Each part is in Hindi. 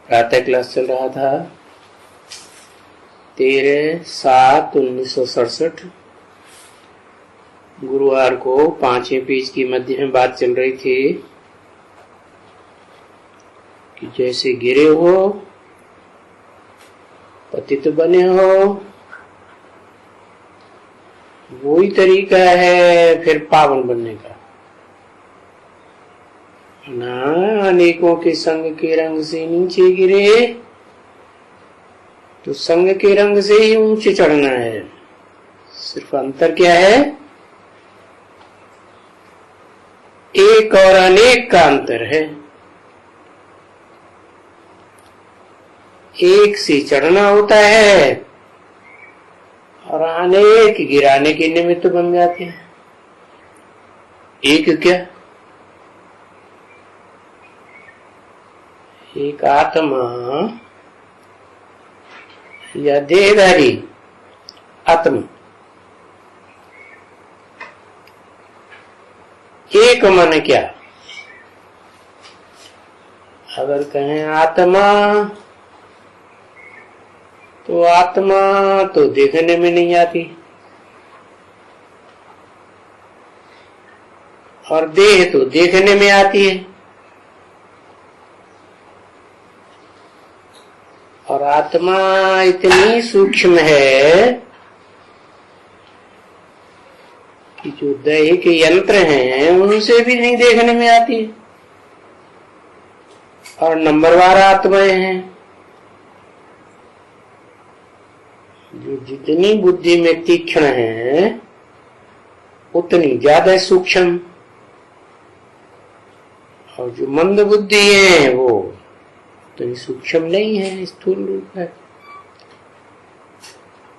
प्रातः क्लास चल रहा था 13/7/1967। गुरुवार को 5वें पेज की मध्य में बात चल रही थी कि जैसे गिरे हो, पतित बने हो, वही तरीका है फिर पावन बनने का ना। अनेकों के संग के रंग से नीचे गिरे तो संग के रंग से ही ऊंचे चढ़ना है। सिर्फ अंतर क्या है? एक और अनेक का अंतर है। एक से चढ़ना होता है और अनेक गिराने के निमित्त बन जाते हैं। एक क्या? एक आत्मा या देहधारी आत्मा। एक मन क्या? अगर कहें आत्मा तो आत्मा तो देखने में नहीं आती और देह तो देखने में आती है। और आत्मा इतनी सूक्ष्म है कि जो देह के यंत्र हैं उनसे भी नहीं देखने में आती है। और नंबरवार आत्माएं हैं जो जितनी बुद्धि में तीक्ष्ण है उतनी ज्यादा सूक्ष्म, और जो मंद बुद्धि है वो उतनी सूक्ष्म नहीं है, स्थूल रूप है।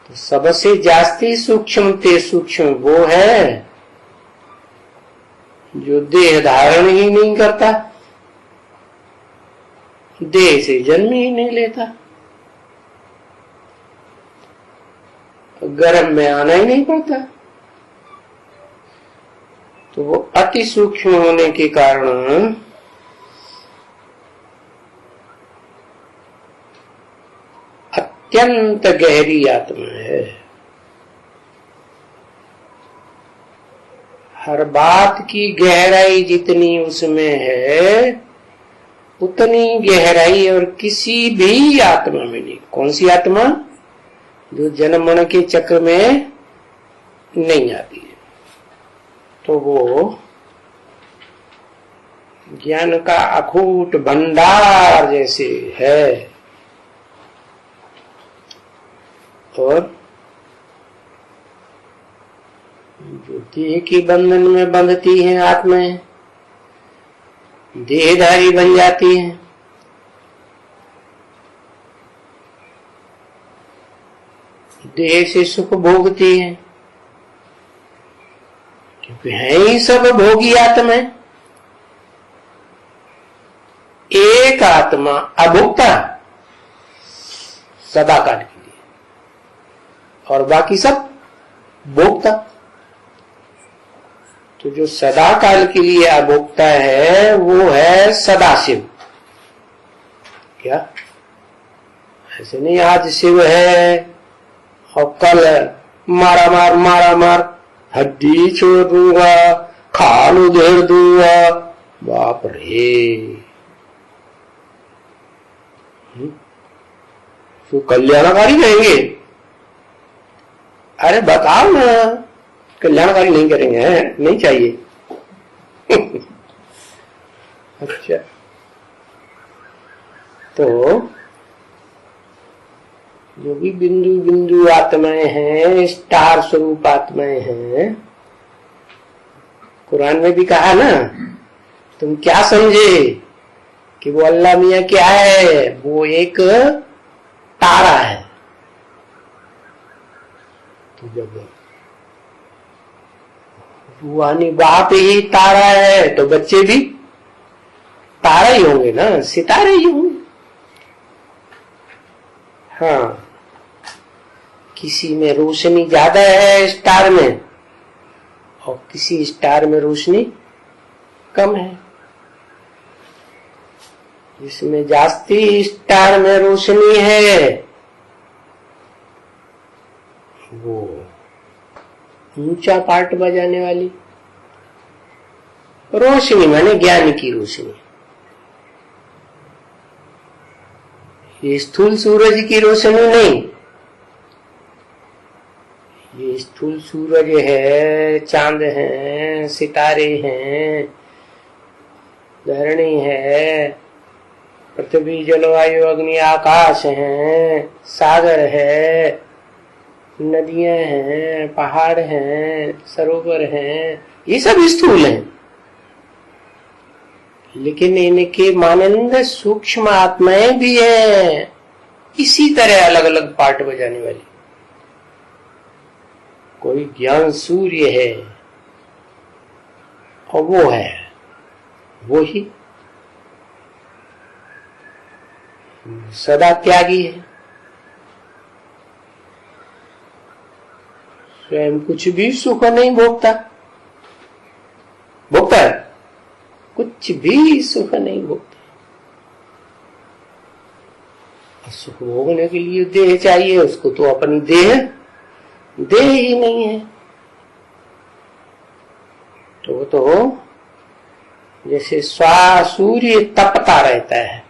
तो सबसे जास्ती सूक्ष्म वो है जो देह धारण ही नहीं करता, देह से जन्म ही नहीं लेता, गर्भ में आना ही नहीं पड़ता। तो वो अति सूक्ष्म होने के कारण अत्यंत गहरी आत्मा है। हर बात की गहराई जितनी उसमें है उतनी गहराई और किसी भी आत्मा में नहीं। कौन सी आत्मा? जो जन्म मरण के चक्र में नहीं आती है। तो वो ज्ञान का अखूट भंडार जैसे है। और जो देह के बंधन में बंधती हैं आत्माएं, देहधारी बन जाती हैं। देह से सुख भोगती है क्योंकि है ही सब भोगी आत्मा। एक आत्मा अभोक्ता सदाकाल के लिए और बाकी सब भोक्ता। तो जो सदाकाल के लिए अभोक्ता है वो है सदाशिव। क्या? ऐसे नहीं आज शिव है और कल मारा मार हड्डी छोड़ दूंगा, खाल उधेड़ दूंगा। बाप रे! तो कल्याणकारी रहेंगे? अरे बताओ ना, कल्याणकारी नहीं करेंगे, नहीं चाहिए। अच्छा, तो जो भी बिंदु बिंदु आत्माएं हैं, स्टार स्वरूप आत्माएं हैं, कुरान में भी कहा ना, तुम क्या समझे कि वो अल्लाह मियाँ क्या है? वो एक तारा है। तो जब रूहानी बाप ही तारा है तो बच्चे भी तारा ही होंगे ना, सितारे ही होंगे। हाँ, किसी में रोशनी ज्यादा है स्टार में और किसी स्टार में रोशनी कम है। जिसमें जास्ती स्टार में रोशनी है वो ऊंचा पार्ट बजाने वाली रोशनी, माने ज्ञान की रोशनी। ये स्थूल सूरज की रोशनी नहीं, ये स्थूल सूरज है, चांद है, सितारे हैं, धरणी है, पृथ्वी जलवायु अग्नि आकाश है, सागर है, नदियां हैं, पहाड़ हैं, सरोवर हैं, ये सब स्थूल हैं। लेकिन इनके मानंद सूक्ष्म आत्माएं भी हैं, इसी तरह अलग अलग पार्ट बजाने वाली। कोई ज्ञान सूर्य है और वो है वो ही सदा त्यागी है, स्वयं कुछ भी सुख नहीं भोगता, भोगता है कुछ भी सुख नहीं भोगता। सुख भोगने के लिए देह चाहिए, उसको तो अपनी देह ही नहीं है। तो जैसे सूर्य तपता रहता है,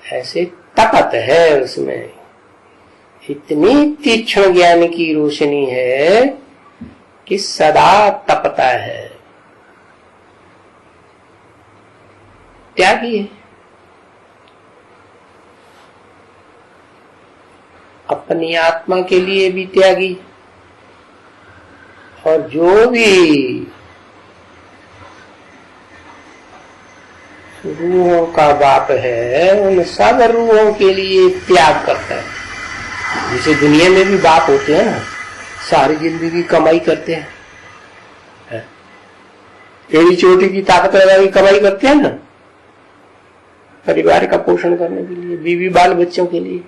ऐसे तपत है, उसमें इतनी तीक्ष्ण ज्ञान की रोशनी है कि सदा तपता है, त्यागी है। अपनी आत्मा के लिए भी त्यागी, और जो भी रूहों का बाप है उन सब रूहों के लिए त्याग करता है। जैसे दुनिया में भी बाप होते हैं ना, सारी जिंदगी कमाई करते हैं, एड़ी चोटी की ताकत लगा के कमाई करते हैं ना, परिवार का पोषण करने के लिए, बीवी बाल बच्चों के लिए।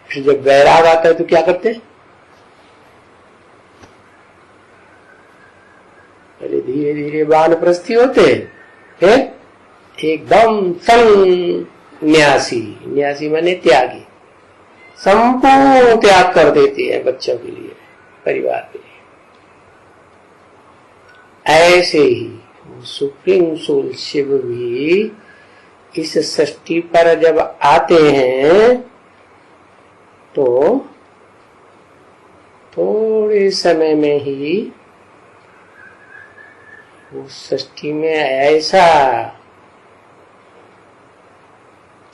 फिर जब वैराग आता है तो क्या करते हैं? पहले धीरे धीरे वानप्रस्थी होते, फिर एकदम संन्यासी, न्यासी माने त्यागी, संपूर्ण त्याग कर देते हैं बच्चों के लिए, परिवार के लिए। ऐसे ही सुप्रीम सोल शिव भी इस सृष्टि पर जब आते हैं तो थोड़े समय में ही उस सृष्टि में ऐसा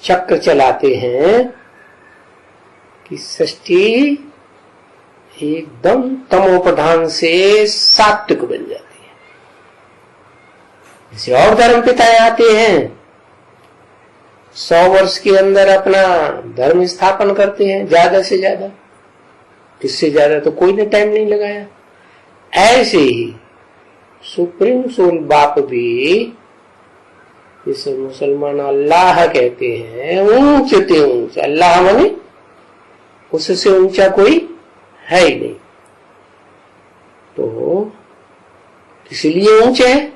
चक्र चलाते हैं कि सृष्टि एकदम तमोप्रधान से सात्विक बन जाती है। जैसे और धर्म पिताएं आते हैं, 100 वर्ष के अंदर अपना धर्म स्थापन करते हैं, ज्यादा से ज्यादा, इससे ज्यादा तो कोई ने टाइम नहीं लगाया। ऐसे ही सुप्रीम सोल बाप भी, जिसे मुसलमान अल्लाह कहते हैं, ऊंचते ऊंच, अल्लाह माने उससे ऊंचा कोई है ही नहीं, तो इसीलिए ऊंचे है,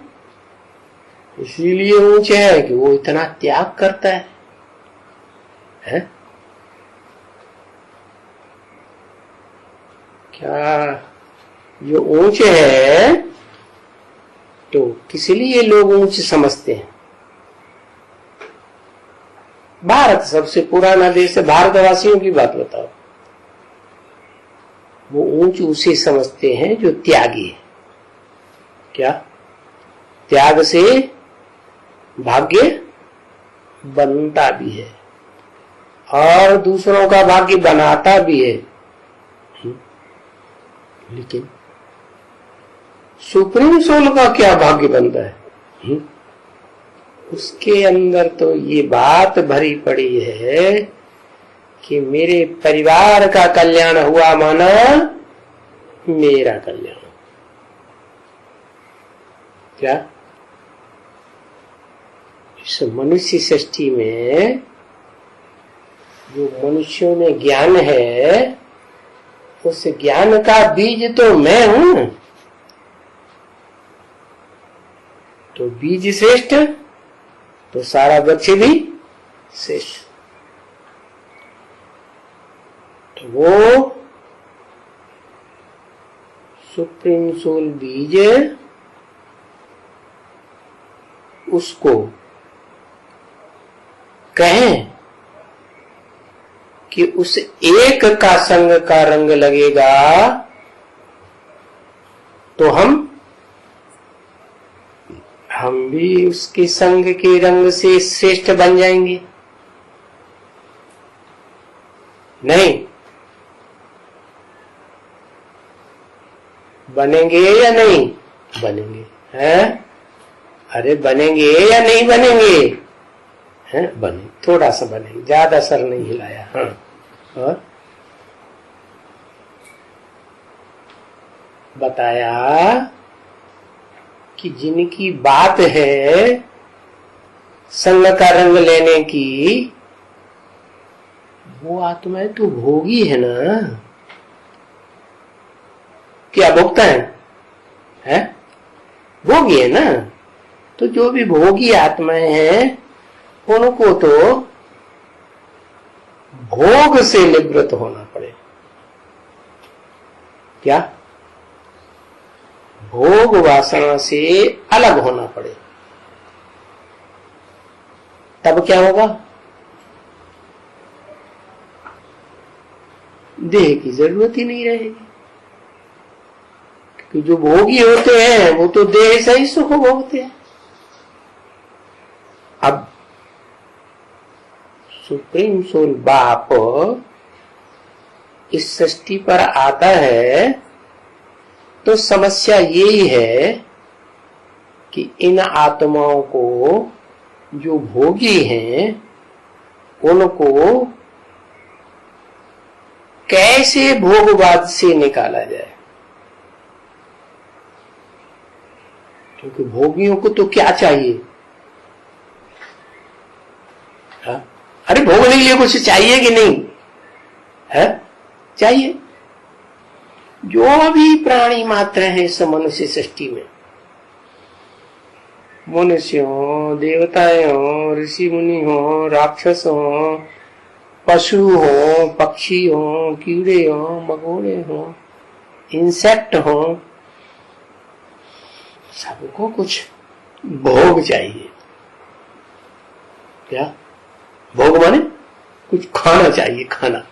इसीलिए ऊंचे है कि वो इतना त्याग करता है? क्या जो ऊंचे है तो किस लिए लोग ऊंच समझते हैं? भारत सबसे पुराना देश है, भारतवासियों की बात बताओ, वो ऊंच उसे समझते हैं जो त्यागी है। क्या त्याग से भाग्य बनता भी है और दूसरों का भाग्य बनाता भी है, लेकिन सुप्रीम सोल का क्या भाग्य बनता है? उसके अंदर तो ये बात भरी पड़ी है कि मेरे परिवार का कल्याण हुआ माना मेरा कल्याण। क्या इस मनुष्य सृष्टि में जो मनुष्यों में ज्ञान है, उस ज्ञान का बीज तो मैं हूं। तो बीज श्रेष्ठ तो सारा वृक्ष भी श्रेष्ठ। तो वो सुप्रीम सोल बीज उसको कहें कि उस एक का संग का रंग लगेगा तो हम भी उसके संग के रंग से श्रेष्ठ बन जाएंगे। नहीं बनेंगे या नहीं बनेंगे हैं? अरे बनेंगे या नहीं बनेंगे हैं? बने, थोड़ा सा बनेंगे, ज्यादा सर नहीं हिलाया। हाँ और बताया कि जिनकी बात है संग का रंग लेने की, वो आत्माएं तो भोगी है ना। क्या भोगता है? भोगी है ना। तो जो भी भोगी आत्माएं हैं उनको तो भोग से निवृत्त होना पड़े। क्या? भोग वासना से अलग होना पड़े। तब क्या होगा? देह की जरूरत ही नहीं रहेगी, क्योंकि जो भोगी होते हैं वो तो देह से ही सुख भोगते हैं। अब सुप्रीम सोल बाप इस सृष्टि पर आता है तो समस्या यही है कि इन आत्माओं को जो भोगी हैं उनको कैसे भोगवाद से निकाला जाए। क्योंकि भोगियों को तो क्या चाहिए? हा? अरे भोगने के लिए कुछ चाहिए कि नहीं है? चाहिए। जो भी प्राणी मात्र है इस मनुष्य सृष्टि में, मनुष्य हो, देवताएं हो, ऋषि मुनि हो, राक्षस हो, पशु हो, पक्षी हो, कीड़े हो, मकोड़े हो, इंसेक्ट हो, सबको कुछ भोग चाहिए। क्या भोग माने? कुछ खाना चाहिए, खाना।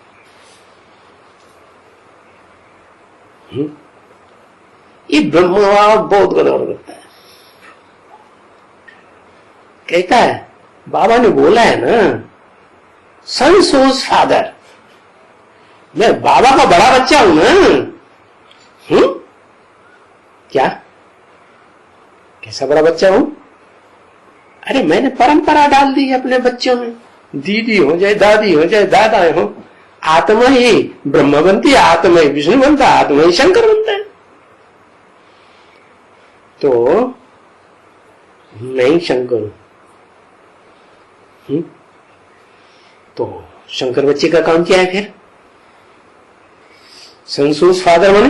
ये ब्रह्मवाद बहुत गौर करता है। कहता है बाबा ने बोला है ना, सन सोज फादर। मैं बाबा का बड़ा बच्चा हूं ना। क्या? कैसा बड़ा बच्चा हूं? अरे मैंने परंपरा डाल दी है अपने बच्चों में। दीदी हो चाहे दादी हो चाहे दादा हो, आत्मा ही ब्रह्म बनती है, आत्मा ही विष्णु बनता है, आत्मा ही शंकर बनता है। तो नहीं शंकर हूं। तो शंकर बच्चे का काम क्या है फिर? संसोस फादर माने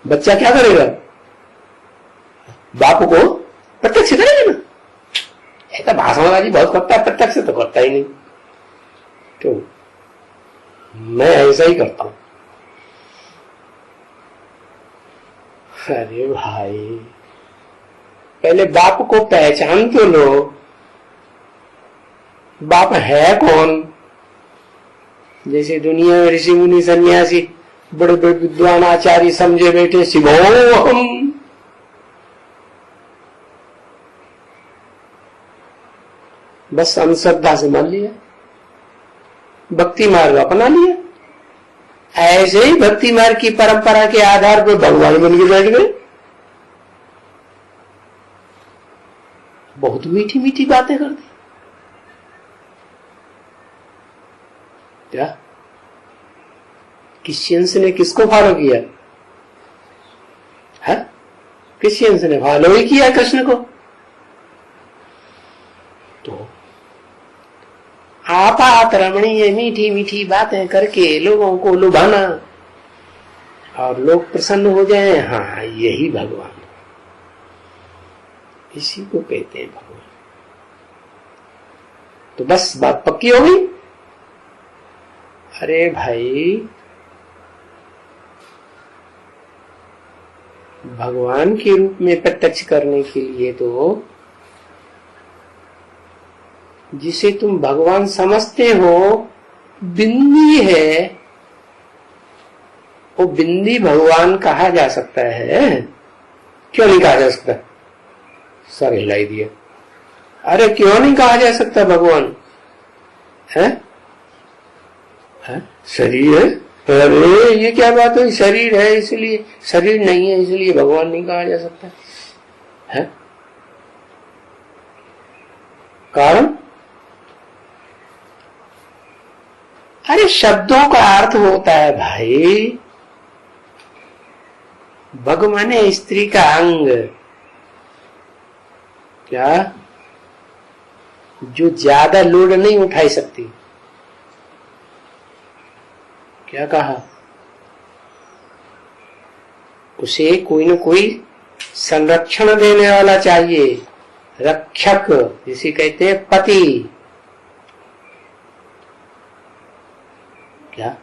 बच्चा क्या करेगा? बाप को प्रत्यक्ष करेगा ना। ऐसा भाषणबाजी बहुत करता है, प्रत्यक्ष तो करता ही नहीं। तो मैं ऐसा ही करता हूं। अरे भाई पहले बाप को पहचान तो लो। बाप है कौन? जैसे दुनिया में ऋषि मुनि सन्यासी बड़े बड़े विद्वान आचार्य समझे बैठे शिवोहम। बस अंधश्रद्धा से मान लिया, भक्ति मार्ग अपना लिया। ऐसे ही भक्ति मार्ग की परंपरा के आधार पर भगवान बन के बैठ गए। बहुत मीठी मीठी बातें करते। क्या क्रिश्चियंस ने किसको फॉलो किया है? क्रिश्चियंस ने फॉलो ही किया कृष्ण को। तो आपात रमणीय मीठी मीठी बातें करके लोगों को लुभाना और लोग प्रसन्न हो जाएं, हाँ यही भगवान, इसी को कहते हैं भगवान। तो बस बात पक्की हो गई। अरे भाई, भगवान के रूप में प्रत्यक्ष करने के लिए तो जिसे तुम भगवान समझते हो बिंदी है, वो बिंदी भगवान कहा जा सकता है? क्यों नहीं कहा जा सकता? सर हिलाई दिया। अरे क्यों नहीं कहा जा सकता भगवान है? शरीर है? अरे ये क्या बात है, शरीर है इसलिए, शरीर नहीं है इसलिए भगवान नहीं कहा जा सकता है? कारण? अरे शब्दों का अर्थ होता है भाई, भगवान है स्त्री का अंग, क्या जो ज्यादा लोड नहीं उठाई सकती। क्या कहा? उसे कोई न कोई संरक्षण देने वाला चाहिए, रक्षक जिसे कहते हैं पति। क्या?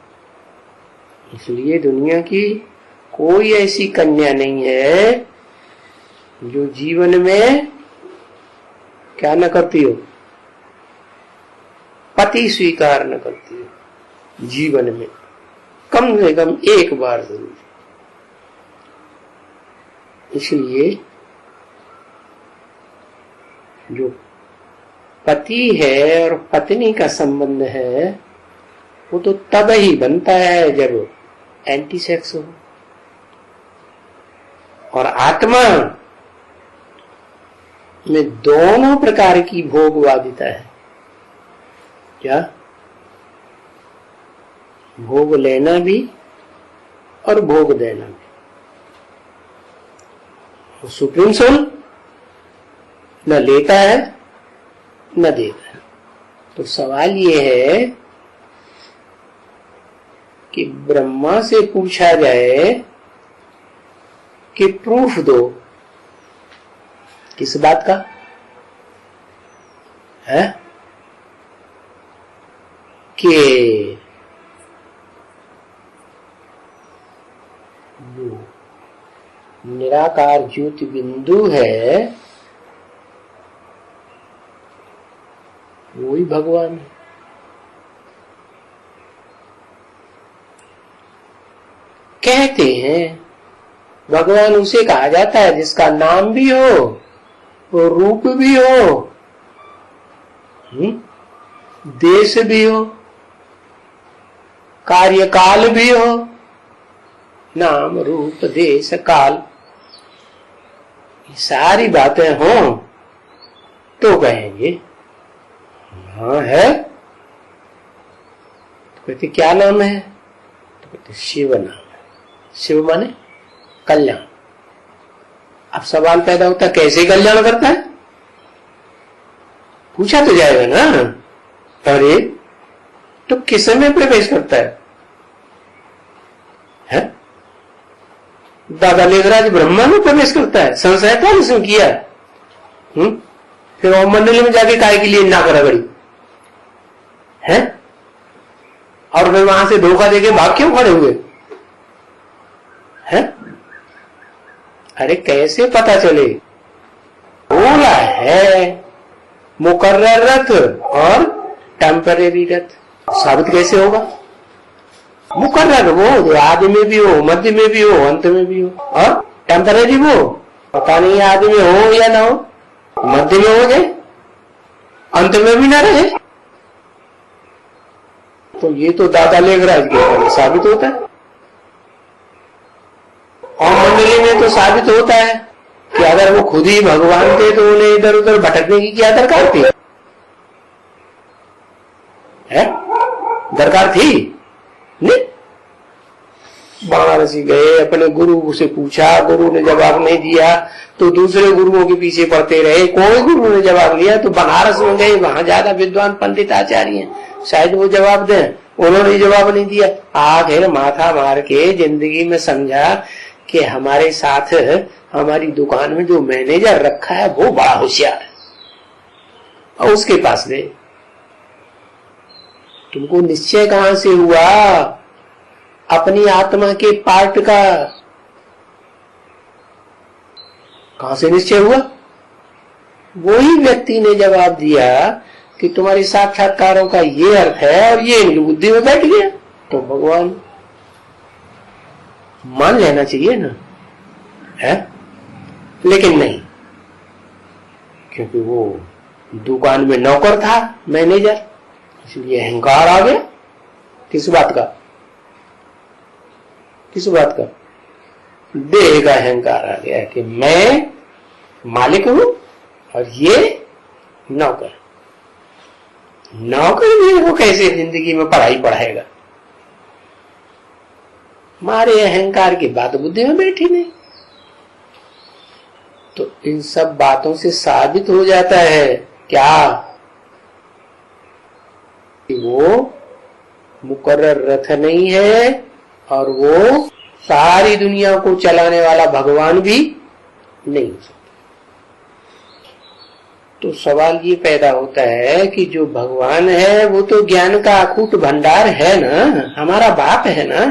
इसलिए दुनिया की कोई ऐसी कन्या नहीं है जो जीवन में क्या न करती हो, पति स्वीकार न करती हो जीवन में, कम से कम एक बार जरूर। इसलिए जो पति है और पत्नी का संबंध है वो तो तब ही बनता है जब एंटी सेक्स हो। और आत्मा में दोनों प्रकार की भोगवादिता है। क्या? भोग लेना भी और भोग देना भी। सुप्रीम सोल न लेता है न देता है। तो सवाल ये है कि ब्रह्मा से पूछा जाए कि प्रूफ दो, किस बात का है? कि निराकार ज्योति बिंदु है वही भगवान है। कहते हैं भगवान उसे कहा जाता है जिसका नाम भी हो, रूप भी हो, देश भी हो, कार्यकाल भी हो। नाम रूप देश काल ये सारी बातें हों तो कहेंगे हाँ है। तो कहते क्या नाम है? तो कहते शिव नाम है। शिव माने कल्याण। अब सवाल पैदा होता है कैसे कल्याण करता है? पूछा तो जाएगा ना। अरे तो किस में प्रवेश करता है? दादा लेखराज ब्रह्मा में प्रवेश करता है। संशय था उसने किया। फिर ओम मंडली में जाके काय के लिए नाक रगड़ी है, और फिर वहां से धोखा देके भाग क्यों खड़े हुए हैं? अरे कैसे पता चले? बोला है मुकर्रर रथ और टेम्परेरी रथ, साबित कैसे होगा? मुकर्रर वो जो आदि में भी हो, मध्य में भी हो, अंत में भी हो, और टेम्परेरी वो पता नहीं आदि में हो या ना हो, मध्य में हो जाए, अंत में भी ना रहे। तो ये तो दादा लेखराज के साबित होता है। और मंडली में तो साबित होता है कि अगर वो खुद ही भगवान थे तो उन्हें इधर उधर भटकने की क्या दरकार थी? है दरकार थी नहीं। वाराणसी गए, अपने गुरु से पूछा, गुरु ने जवाब नहीं दिया तो दूसरे गुरुओं के पीछे पड़ते रहे। कोई गुरु ने जवाब दिया तो बनारस में गए, वहां ज्यादा विद्वान पंडित आचार्य हैं, शायद वो जवाब दें। उन्होंने जवाब नहीं दिया। आखिर माथा मार के जिंदगी में समझा कि हमारे साथ हमारी दुकान में जो मैनेजर रखा है वो बड़ा होशियार है, और उसके पास गए। तुमको निश्चय कहां से हुआ अपनी आत्मा के पार्ट का? कहां से निश्चय हुआ? वही व्यक्ति ने जवाब दिया कि तुम्हारे साक्षात्कारों का ये अर्थ है और ये इनकी बुद्धि में बैठ गया। तो भगवान मान लेना चाहिए ना, है? लेकिन नहीं, क्योंकि वो दुकान में नौकर था, मैनेजर, इसलिए अहंकार आ गया। किस बात का? किस बात का? देह का अहंकार आ गया कि मैं मालिक हूं और ये नौकर। नौकर भी वो कैसे जिंदगी में पढ़ाई पढ़ाएगा? हमारे अहंकार की बात बुद्धि में बैठी नहीं। तो इन सब बातों से साबित हो जाता है क्या कि वो मुकर्रर रथ नहीं है और वो सारी दुनिया को चलाने वाला भगवान भी नहीं हो सकता। तो सवाल ये पैदा होता है कि जो भगवान है वो तो ज्ञान का अकूट भंडार है ना, हमारा बाप है ना,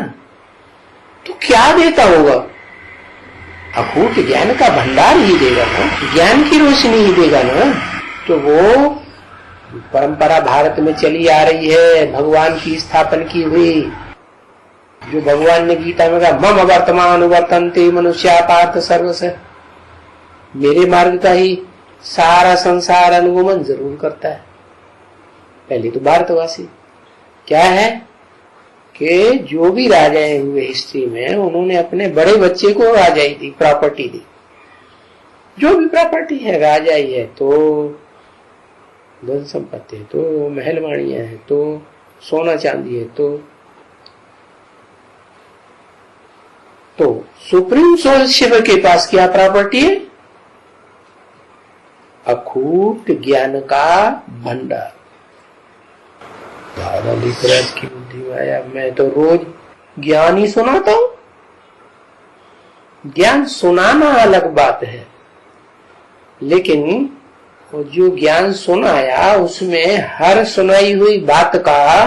तो क्या देता होगा? अकूट ज्ञान का भंडार ही देगा ना, ज्ञान की रोशनी ही देगा ना। तो वो परंपरा भारत में चली आ रही है, भगवान की स्थापन की हुई, जो भगवान ने गीता में कहा मम वर्तमान वर्तन्ते मनुष्या पार्थ सर्वस, मेरे मार्ग का ही सारा संसार अनुगमन जरूर करता है। पहले तो भारतवासी क्या है कि जो भी राजाएं हुए हिस्ट्री में, उन्होंने अपने बड़े बच्चे को राजाई दी, प्रॉपर्टी दी। जो भी प्रॉपर्टी है राजाई है, तो धन संपत्ति है, तो महलवाणियां है, तो सोना चांदी है, तो सुप्रीम सोल शिव के पास क्या प्रॉपर्टी है? अखूट ज्ञान का भंडार। दादा लिखराज की बुद्धि में आया, मैं तो रोज ज्ञान ही सुनाता हूं। ज्ञान सुनाना अलग बात है, लेकिन वो जो ज्ञान सुनाया उसमें हर सुनाई हुई बात का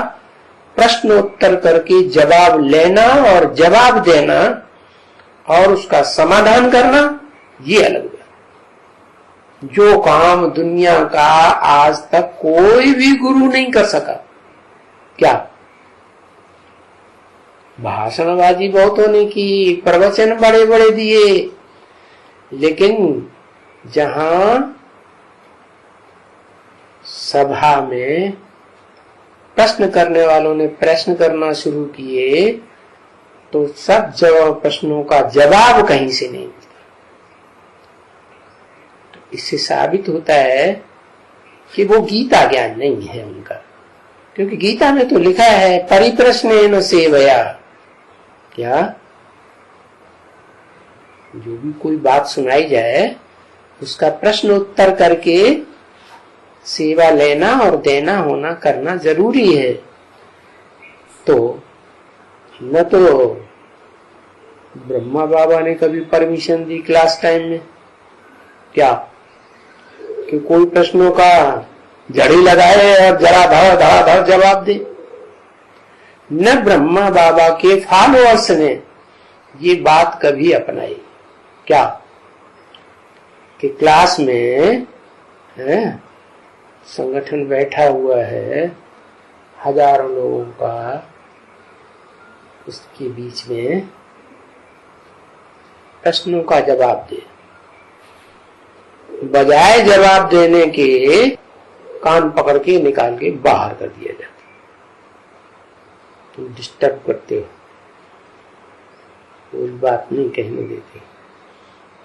प्रश्नोत्तर करके जवाब लेना और जवाब देना और उसका समाधान करना, ये अलग है। जो काम दुनिया का आज तक कोई भी गुरु नहीं कर सका। क्या? भाषणबाजी बहुतों ने की, प्रवचन बड़े बड़े दिए, लेकिन जहां सभा में प्रश्न करने वालों ने प्रश्न करना शुरू किए तो सब जवाब प्रश्नों का जवाब कहीं से नहीं मिलता। तो इससे साबित होता है कि वो गीता ज्ञान नहीं है उनका, क्योंकि गीता में तो लिखा है परिप्रश्नेन सेवया। क्या? जो भी कोई बात सुनाई जाए उसका प्रश्न उत्तर करके सेवा लेना और देना होना करना जरूरी है। तो न तो ब्रह्मा बाबा ने कभी परमिशन दी क्लास टाइम में क्या कि कोई प्रश्नों का जड़ी लगाए और जरा धड़ जवाब दे। न ब्रह्मा बाबा के फॉलोअर्स ने ये बात कभी अपनाई। क्या कि क्लास में संगठन बैठा हुआ है हजारों लोगों का, उसके बीच में प्रश्नों का जवाब दे, बजाय जवाब देने के कान पकड़ के निकाल के बाहर कर दिया जाता। तुम डिस्टर्ब करते हो, कोई बात नहीं कहने देते,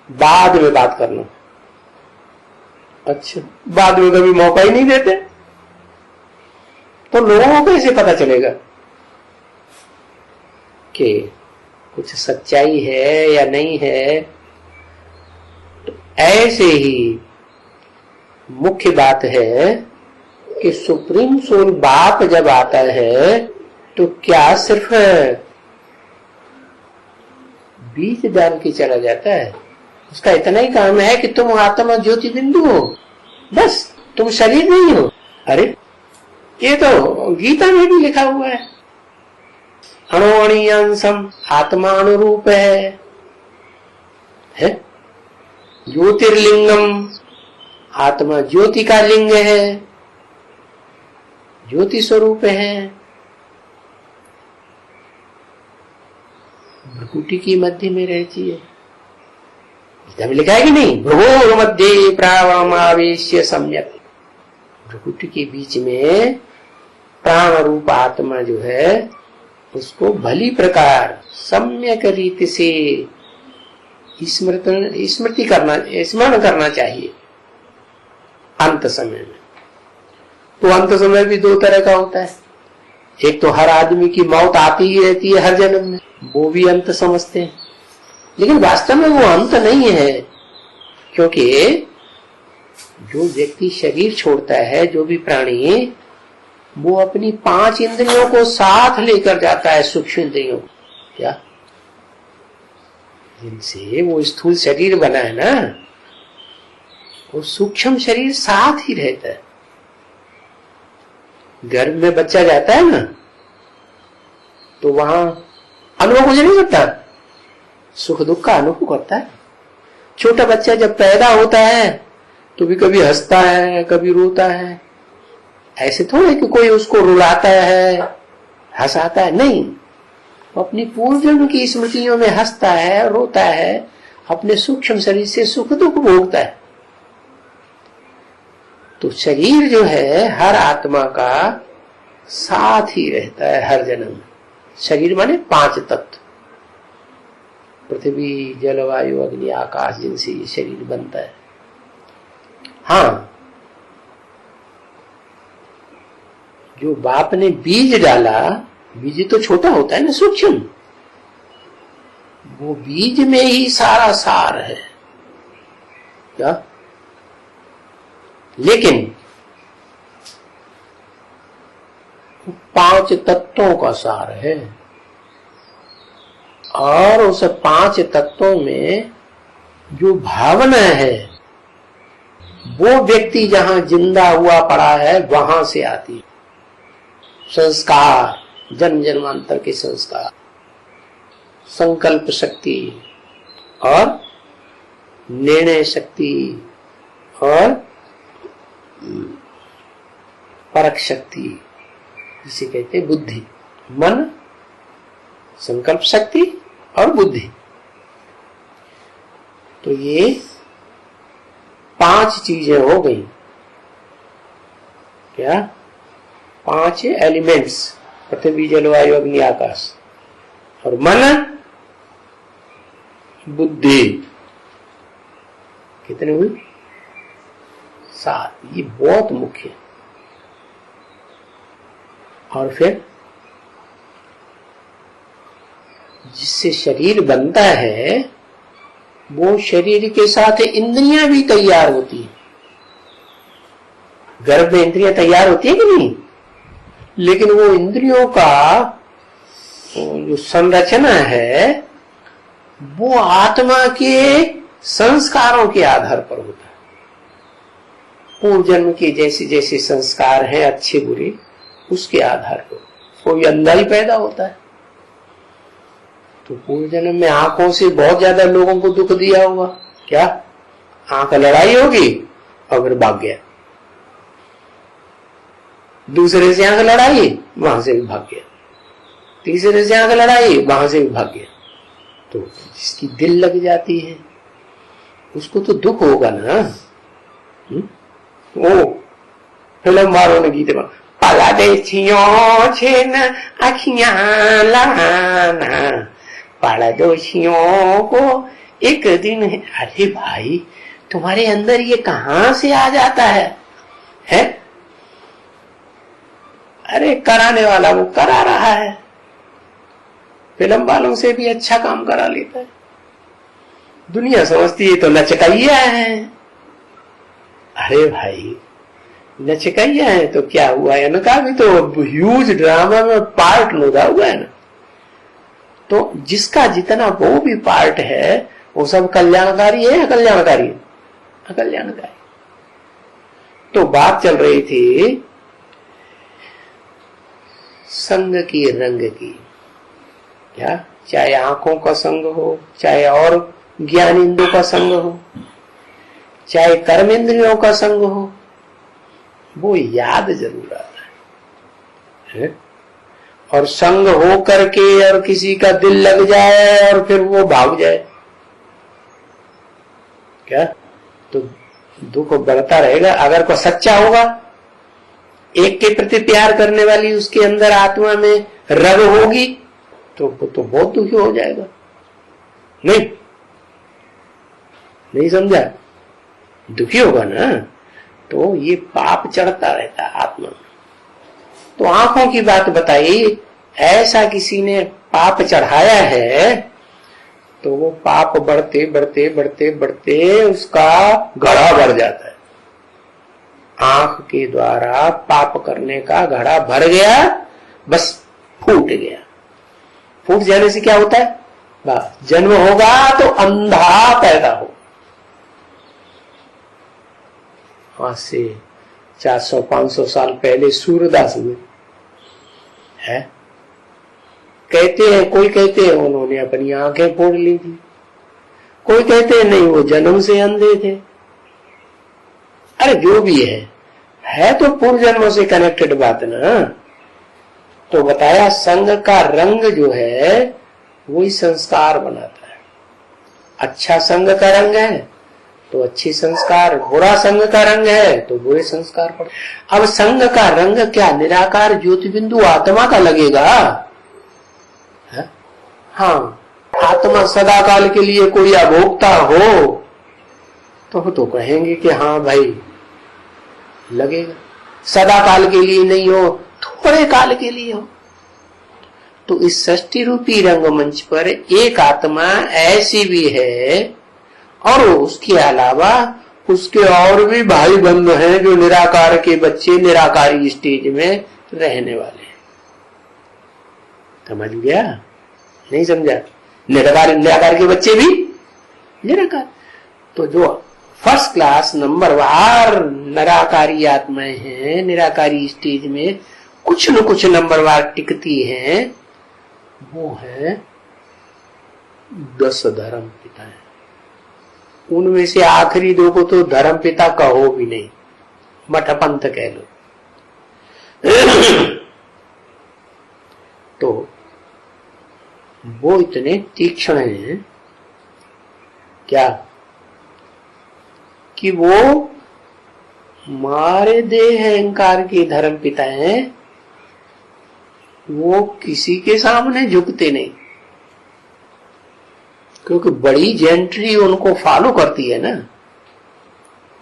बाद में बात करना। अच्छा, बाद में कभी मौका ही नहीं देते तो लोगों को कैसे पता चलेगा कि कुछ सच्चाई है या नहीं है? तो ऐसे ही मुख्य बात है कि सुप्रीम सोल बाप जब आता है तो क्या सिर्फ बीज डाल के चला जाता है। उसका इतना ही काम है कि तुम आत्मा ज्योति बिंदु हो, बस, तुम शरीर नहीं हो। अरे ये तो गीता में भी लिखा हुआ है, अणुअणीयांशम, आत्मा अनुरूप है? ज्योतिर्लिंगम, आत्मा ज्योति का लिंग है, ज्योति स्वरूप है। भ्रुकुटी की मध्य में रहती है, गीता में लिखा है कि नहीं? भ्रुवोर मध्य प्राणमावेश्य सम्यक, भ्रुकुटी के बीच में प्राण रूप आत्मा जो है उसको भली प्रकार सम्यक रीति से स्मरण करना चाहिए अंत समय में। तो अंत समय भी दो तरह का होता है। एक तो हर आदमी की मौत आती ही रहती है हर जन्म में, वो भी अंत समझते हैं, लेकिन वास्तव में वो अंत नहीं है। क्योंकि जो व्यक्ति शरीर छोड़ता है, जो भी प्राणी, वो अपनी 5 इंद्रियों को साथ लेकर जाता है, सूक्ष्म इंद्रियों को, क्या जिनसे वो स्थूल शरीर बना है ना, वो सूक्ष्म शरीर साथ ही रहता है। गर्भ में बच्चा जाता है ना, तो वहां अनुभव कुछ नहीं करता, सुख दुख का अनुभव करता है। छोटा बच्चा जब पैदा होता है तो भी कभी हंसता है, कभी रोता है। ऐसे थोड़े कि कोई उसको रुलाता है, हंसाता है, नहीं, वो अपनी पूर्व जन्म की स्मृतियों में हंसता है, रोता है, अपने सूक्ष्म शरीर से सुख दुख भोगता है। तो शरीर जो है हर आत्मा का साथ ही रहता है हर जन्म में। शरीर माने 5 तत्व, पृथ्वी, जलवायु, अग्नि, आकाश, जिनसे ये शरीर बनता है। हाँ, जो बाप ने बीज डाला, बीज तो छोटा होता है ना, सूक्ष्म, वो बीज में ही सारा सार है क्या? लेकिन 5 तत्वों का सार है, और उस 5 तत्वों में जो भावना है वो व्यक्ति जहां जिंदा हुआ पड़ा है वहां से आती है। संस्कार, जन्म जन्मांतर के संस्कार, संकल्प शक्ति और निर्णय शक्ति और परख शक्ति, जिसे कहते हैं बुद्धि। मन, संकल्प शक्ति और बुद्धि, तो ये 5 चीजें हो गई। क्या? 5 एलिमेंट्स, पृथ्वी, जलवायु, अग्नि, आकाश, और मन, बुद्धि, कितने हुई? 7। ये बहुत मुख्य है। और फिर जिससे शरीर बनता है, वो शरीर के साथ इंद्रियां भी तैयार होती है। गर्भ में इंद्रियां तैयार होती है कि नहीं? लेकिन वो इंद्रियों का जो संरचना है वो आत्मा के संस्कारों के आधार पर होता है। पूर्व जन्म के जैसे जैसे संस्कार हैं, अच्छे बुरे, उसके आधार पर कोई अंधा ही पैदा होता है। तो पूर्व जन्म में आंखों से बहुत ज्यादा लोगों को दुख दिया होगा, क्या? आंख लड़ाई होगी और फिर भाग गया, दूसरे से आंख लड़ाई, वहां से भी भाग गया, तीसरे से आंख लड़ाई, वहां से भी भाग गया। तो जिसकी दिल लग जाती है उसको तो दुख होगा ना। ओ फिल्म वालों ने गीत में पाला देशियों छे न अखियां लाना, पाड़ोसियों को एक दिन। अरे भाई, तुम्हारे अंदर ये कहां से आ जाता है? अरे कराने वाला वो करा रहा है, फिल्म वालों से भी अच्छा काम करा लेता है। दुनिया समझती है तो लचकैया है। अरे भाई, लचकैया है तो क्या हुआ? इनका भी तो ह्यूज ड्रामा में पार्ट लोधा हुआ है ना। तो जिसका जितना वो भी पार्ट है वो सब कल्याणकारी है, अकल्याणकारी है? अकल्याणकारी। तो बात चल रही थी संग की, रंग की। क्या? चाहे आंखों का संग हो, चाहे और ज्ञान इंद्रियों का संग हो, चाहे कर्म इंद्रियों का संग हो, वो याद जरूर आता है। और संग हो करके और किसी का दिल लग जाए और फिर वो भाग जाए, क्या? तो दुख बढ़ता रहेगा। अगर कोई सच्चा होगा, एक के प्रति प्यार करने वाली उसके अंदर आत्मा में रग होगी, तो बहुत दुखी हो जाएगा। नहीं समझा? दुखी होगा ना, तो ये पाप चढ़ता रहता है आत्मा में। तो आंखों की बात बताई, ऐसा किसी ने पाप चढ़ाया है तो वो पाप बढ़ते बढ़ते बढ़ते बढ़ते उसका घड़ा भर जाता है। आंख के द्वारा पाप करने का घड़ा भर गया, बस फूट गया। फूट जाने से क्या होता है? बस जन्म होगा तो अंधा पैदा हो। आज से 400-500 साल पहले सूरदास हुए है, कहते हैं, कोई कहते हैं उन्होंने अपनी आंखें फोड़ ली थी, कोई कहते हैं नहीं वो जन्म से अंधे थे। अरे जो भी है तो पूर्व जन्मों से कनेक्टेड बात ना। तो बताया संग का रंग जो है वही संस्कार बनाता है। अच्छा संग का रंग है तो अच्छी संस्कार, बुरा संग का रंग है तो बुरे संस्कार पड़े। अब संग का रंग क्या निराकार ज्योति बिंदु आत्मा का लगेगा? हाँ, आत्मा सदा काल के लिए कोई अभोक्ता हो तो कहेंगे कि हाँ भाई लगेगा। सदा काल के लिए नहीं हो, थोड़े काल के लिए हो। तो इस सृष्टि रूपी रंगमंच पर एक आत्मा ऐसी भी है और उसके अलावा उसके और भी भाई बंधु हैं जो निराकार के बच्चे निराकारी स्टेज में रहने वाले हैं। समझ गया? नहीं समझा? निराकार के बच्चे भी निराकार। तो जो फर्स्ट क्लास नंबरवार निराकारी आत्माएं हैं, निराकारी स्टेज में कुछ न कुछ नंबरवार टिकती हैं, वो है 10 धर्म पिता है। उनमें से आखिरी 2 को तो धर्म पिता कहो भी नहीं, मठपंथ कह लो। तो वो इतने तीक्ष्ण हैं क्या कि वो हमारे देह अहंकार के धर्म पिता हैं, वो किसी के सामने झुकते नहीं, क्योंकि बड़ी जेंट्री उनको फॉलो करती है ना।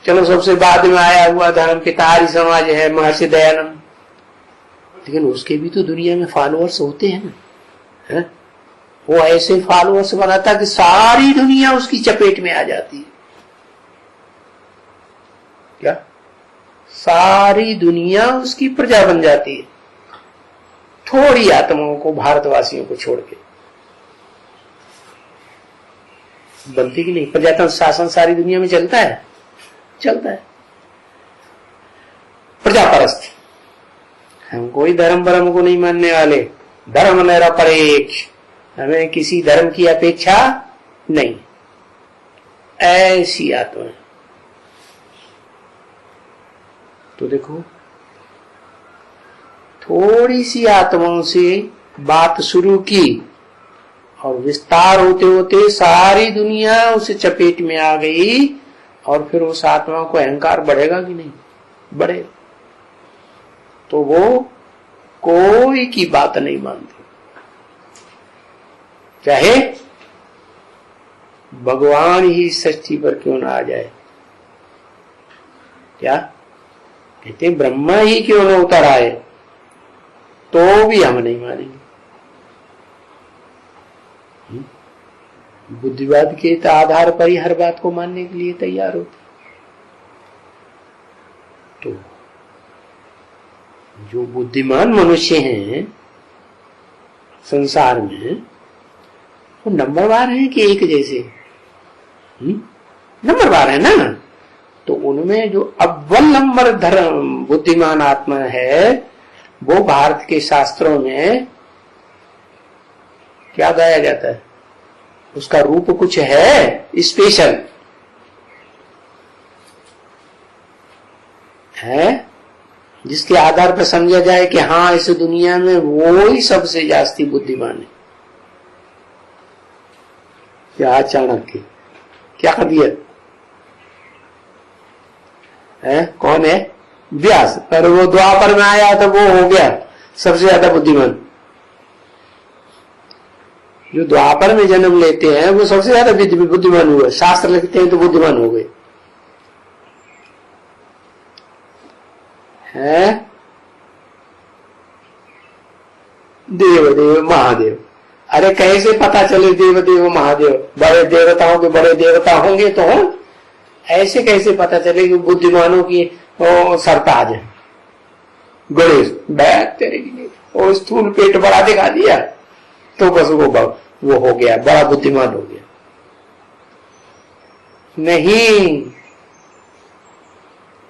चलो सबसे बाद में आया हुआ धर्म पिता आर्य समाज है, महर्षि दयानंद, लेकिन उसके भी तो दुनिया में फॉलोअर्स होते हैं ना। है? वो ऐसे फॉलोअर्स बनाता कि सारी दुनिया उसकी चपेट में आ जाती है। क्या? सारी दुनिया उसकी प्रजा बन जाती है, थोड़ी आत्माओं को, भारतवासियों को छोड़ के। बनती कि नहीं? प्रजातंत्र शासन सारी दुनिया में चलता है, चलता है। प्रजापरस्थ, हम कोई धर्म परम को नहीं मानने वाले, धर्म निरपेक्ष, हमें किसी धर्म की अपेक्षा नहीं, ऐसी आत्मा। तो देखो, थोड़ी सी आत्माओं से बात शुरू की और विस्तार होते होते सारी दुनिया उस चपेट में आ गई, और फिर उस आत्मा को अहंकार बढ़ेगा कि नहीं? बढ़ेगा। तो वो कोई की बात नहीं मानती, चाहे भगवान ही सृष्टि पर क्यों ना आ जाए। क्या कहते? ब्रह्मा ही क्यों ना उतर आए तो भी हम नहीं मानेंगे। बुद्धिवाद के आधार पर ही हर बात को मानने के लिए तैयार होते। तो जो बुद्धिमान मनुष्य हैं संसार में, वो नंबरवार है कि एक जैसे? नंबरवार है ना। तो उनमें जो अव्वल नंबर धर्म बुद्धिमान आत्मा है, वो भारत के शास्त्रों में क्या गाया जाता है? उसका रूप कुछ है स्पेशल है, जिसके आधार पर समझा जाए कि हाँ, इस दुनिया में वो ही सबसे जास्ती बुद्धिमान है। क्या चाणक्य क्या कर दिया है? कौन है? व्यास। पर वो द्वापर में आया तो वो हो गया सबसे ज्यादा बुद्धिमान। जो द्वापर में जन्म लेते हैं वो सबसे ज्यादा बुद्धिमान हुए। शास्त्र लिखते हैं तो बुद्धिमान हो गए हैं। देव देव महादेव। अरे कैसे पता चले देव देव महादेव? बड़े देवताओं के बड़े देवता होंगे तो ऐसे कैसे पता चले कि बुद्धिमानों की सरताज है? गणेश बैठ तेरे की और स्थूल पेट बड़ा दिखा दिया तो बस वो हो गया, बड़ा बुद्धिमान हो गया। नहीं,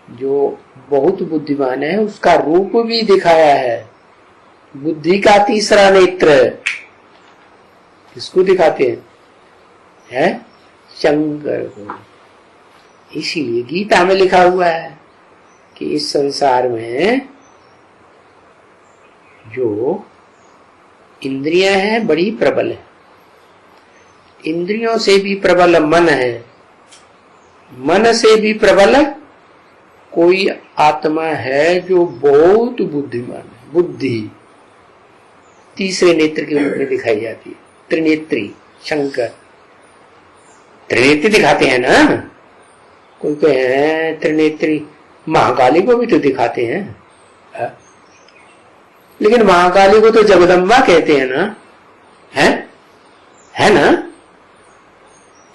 जो बहुत बुद्धिमान है उसका रूप भी दिखाया है। बुद्धि का तीसरा नेत्र किसको दिखाते हैं? है शंकर को। इसीलिए गीता में लिखा हुआ है कि इस संसार में जो इंद्रियां हैं बड़ी प्रबल है। इंद्रियों से भी प्रबल मन है, मन से भी प्रबल कोई आत्मा है जो बहुत बुद्धिमान है। बुद्धि तीसरे नेत्र के रूप में दिखाई जाती है। त्रिनेत्री शंकर त्रिनेत्री दिखाते हैं ना। कोई कहे त्रिनेत्री महाकाली को भी तो दिखाते हैं है? लेकिन महाकाली को तो जगदम्बा कहते हैं ना, है ना?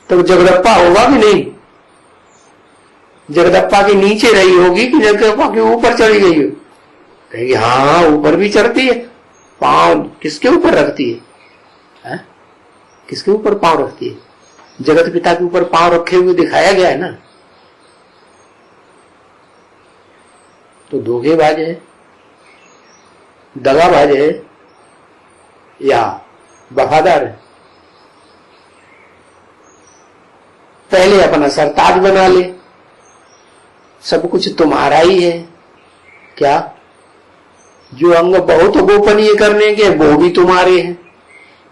तो जगदप्पा होगा भी नहीं। जगदप्पा के नीचे रही होगी कि जगदप्पा के ऊपर चढ़ी गई हो? कहेगी हाँ, ऊपर भी चढ़ती है। पांव किसके ऊपर रखती है? किसके ऊपर पांव रखती है? जगत पिता के ऊपर पांव रखे हुए दिखाया गया है ना। तो धोखेबाज है, दगाबाज है या वफादार है? पहले अपना सरताज बना ले, सब कुछ तुम्हारा ही है। क्या जो अंग बहुत गोपनीय करने के वो भी तुम्हारे हैं,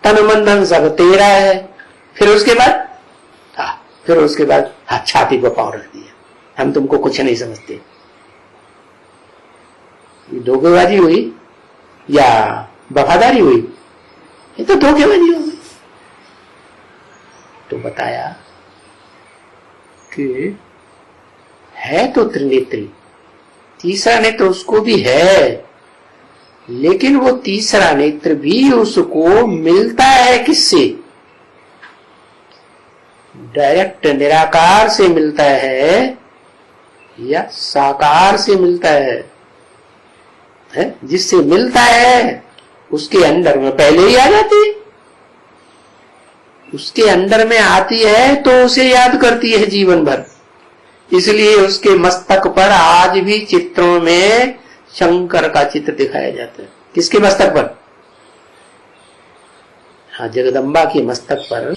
तन मन धन सब तेरा है। फिर उसके बाद छाती पर पांव रख दिया, हम तुमको कुछ नहीं समझते। धोखेबाजी हुई या वफादारी हुई? ये तो धोखेबाजी हो गई। तो बताया कि है तो त्रिनेत्री, तीसरा नेत्र उसको भी है, लेकिन वो तीसरा नेत्र भी उसको मिलता है किससे? डायरेक्ट निराकार से मिलता है या साकार से मिलता है? जिससे मिलता है उसके अंदर में पहले ही आ जाती है। उसके अंदर में आती है तो उसे याद करती है जीवन भर। इसलिए उसके मस्तक पर आज भी चित्रों में शंकर का चित्र दिखाया जाता है। किसके मस्तक पर? हाँ, जगदम्बा के मस्तक पर।